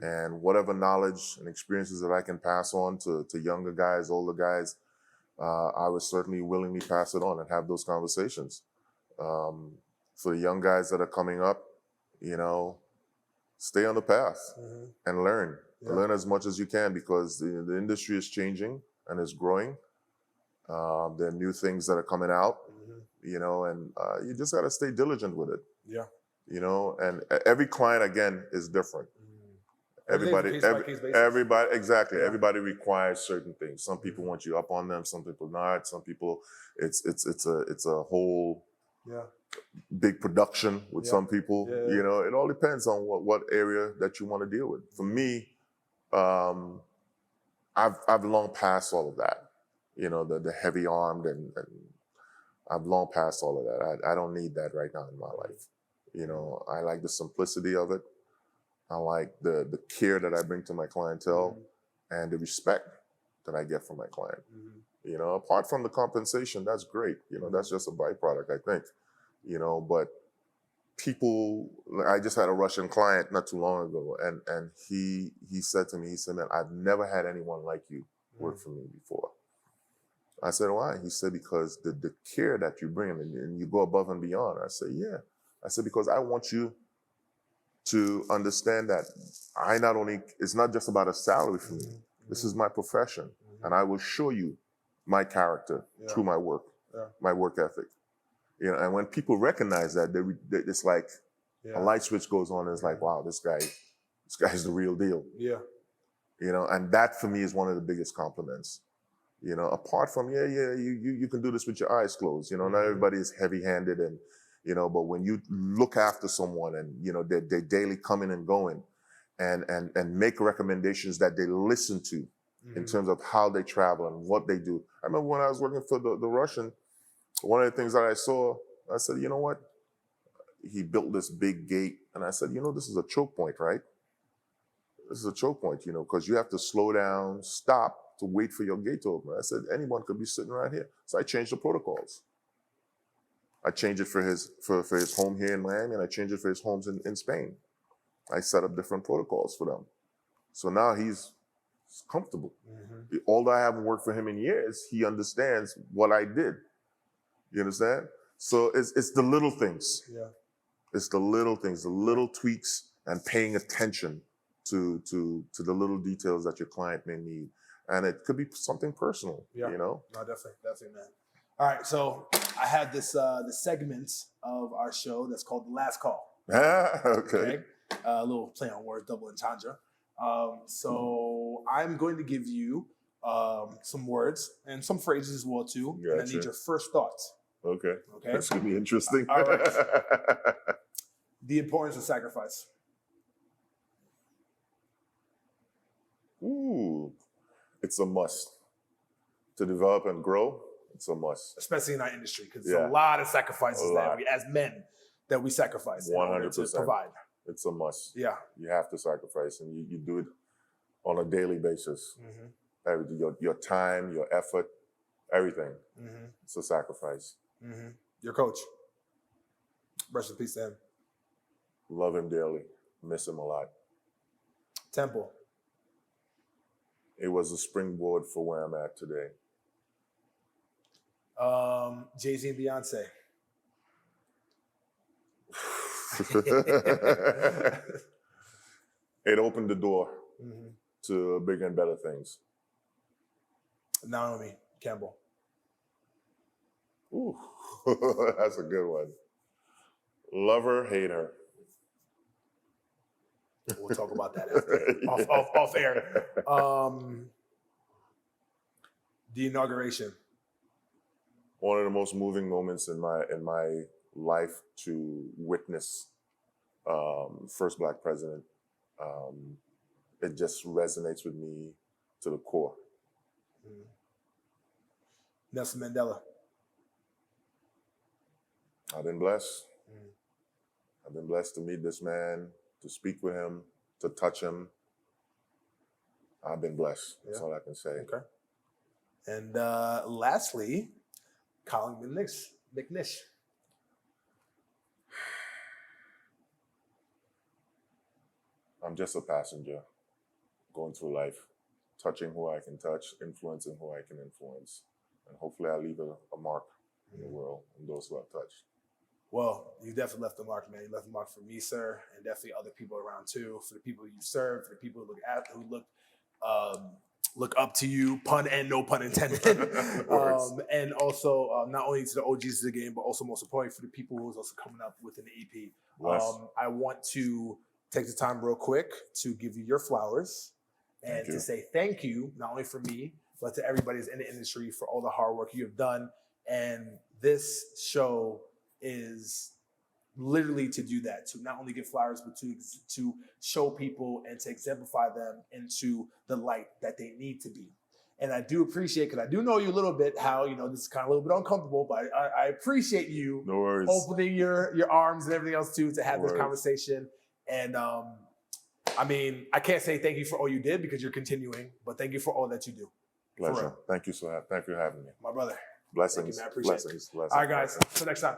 And whatever knowledge and experiences that I can pass on to younger guys, older guys, I would certainly willingly pass it on and have those conversations. For the young guys that are coming up, you know, stay on the path and learn. Yeah. Learn as much as you can, because the industry is changing and is growing. There are new things that are coming out, you know, and you just got to stay diligent with it. Yeah. You know, and every client, again, is different. Everybody, exactly. Yeah. Everybody requires certain things. Some people want you up on them, some people not. Some people, it's a whole big production with some people. You know, it all depends on what area that you want to deal with. For me, I've long passed all of that. You know, the heavy armed, and I've long passed all of that. I don't need that right now in my life. You know, I like the simplicity of it. I like the care that I bring to my clientele and the respect that I get from my client. You know, apart from the compensation, that's great. You know, that's just a byproduct, I think. You know, but people, I just had a Russian client not too long ago, and he said to me, he said, man, I've never had anyone like you work for me before. I said, why? He said, because the care that you bring and you go above and beyond. I said, yeah. I said, because I want you to understand that it's not just about a salary for me. This is my profession, and I will show you my character through my work, my work ethic. You know, and when people recognize that, it's like a light switch goes on, and it's like, wow, this guy's the real deal. Yeah. You know, and that for me is one of the biggest compliments. You know, apart from, you can do this with your eyes closed. You know, not everybody is heavy-handed, and you know, but when you look after someone, and you know, they're daily coming and going, and make recommendations that they listen to in terms of how they travel and what they do. I remember when I was working for the Russian, one of the things that I saw, I said, you know what? He built this big gate, and I said, you know, this is a choke point, right? This is a choke point, you know, because you have to slow down, stop to wait for your gate to open. I said, anyone could be sitting right here. So I changed the protocols. I changed it for his home here in Miami, and I changed it for his homes in Spain. I set up different protocols for them. So now he's comfortable. Although I haven't worked for him in years, he understands what I did. You understand? So it's the little things. Yeah. It's the little things, the little tweaks, and paying attention to the little details that your client may need. And it could be something personal, Yeah. you know? No, definitely, man. All right, so I have this segment of our show that's called The Last Call. Okay. A little play on words, double entendre. So I'm going to give you some words and some phrases as well too. Gotcha. And I need your first thoughts. Okay. Okay. That's gonna be interesting. All right. The importance of sacrifice. Ooh, it's a must. To develop and grow, it's a must. Especially in our industry, because there's a lot of sacrifices that we, as men, that we sacrifice in order to 100%. provide. It's a must. Yeah. You have to sacrifice, and you do it on a daily basis. Mm-hmm. Everything, your time, your effort, everything. Mm-hmm. It's a sacrifice. Mm-hmm. Your coach. Rest in peace to him. Love him dearly. Miss him a lot. Temple. It was a springboard for where I'm at today. Jay-Z and Beyonce. It opened the door Mm-hmm. to bigger and better things. Naomi Campbell. Ooh, that's a good one. Love her, hate her. We'll talk about that after, off air. The inauguration. One of the most moving moments in my life to witness first Black president. It just resonates with me to the core. Mm. Nelson Mandela. I've been blessed. Mm. I've been blessed to meet this man, to speak with him, to touch him. I've been blessed. That's all I can say. Okay. And lastly, Colin McNish. I'm just a passenger going through life, touching who I can touch, influencing who I can influence. And hopefully I leave a mark in the world and those who I've touched. Well, you definitely left the mark, man. You left the mark for me, sir, and definitely other people around too. For the people you serve, for the people who look up to you, pun and no pun intended. And also not only to the OGs of the game, but also most importantly for the people who's also coming up with an EP. I want to take the time real quick to give you your flowers and to say thank you, not only for me, but to everybody who's in the industry for all the hard work you have done. And this show is literally to do that, to not only give flowers, but to show people and to exemplify them into the light that they need to be. And I do appreciate, because I do know you a little bit, how, this is kind of a little bit uncomfortable, but I appreciate you opening your arms and everything else too, to have this conversation. And I can't say thank you for all you did because you're continuing, but thank you for all that you do. Pleasure. Thank you for having me. My brother. Blessings. Thank you, man. I appreciate it. Blessings. All right, guys. Until next time.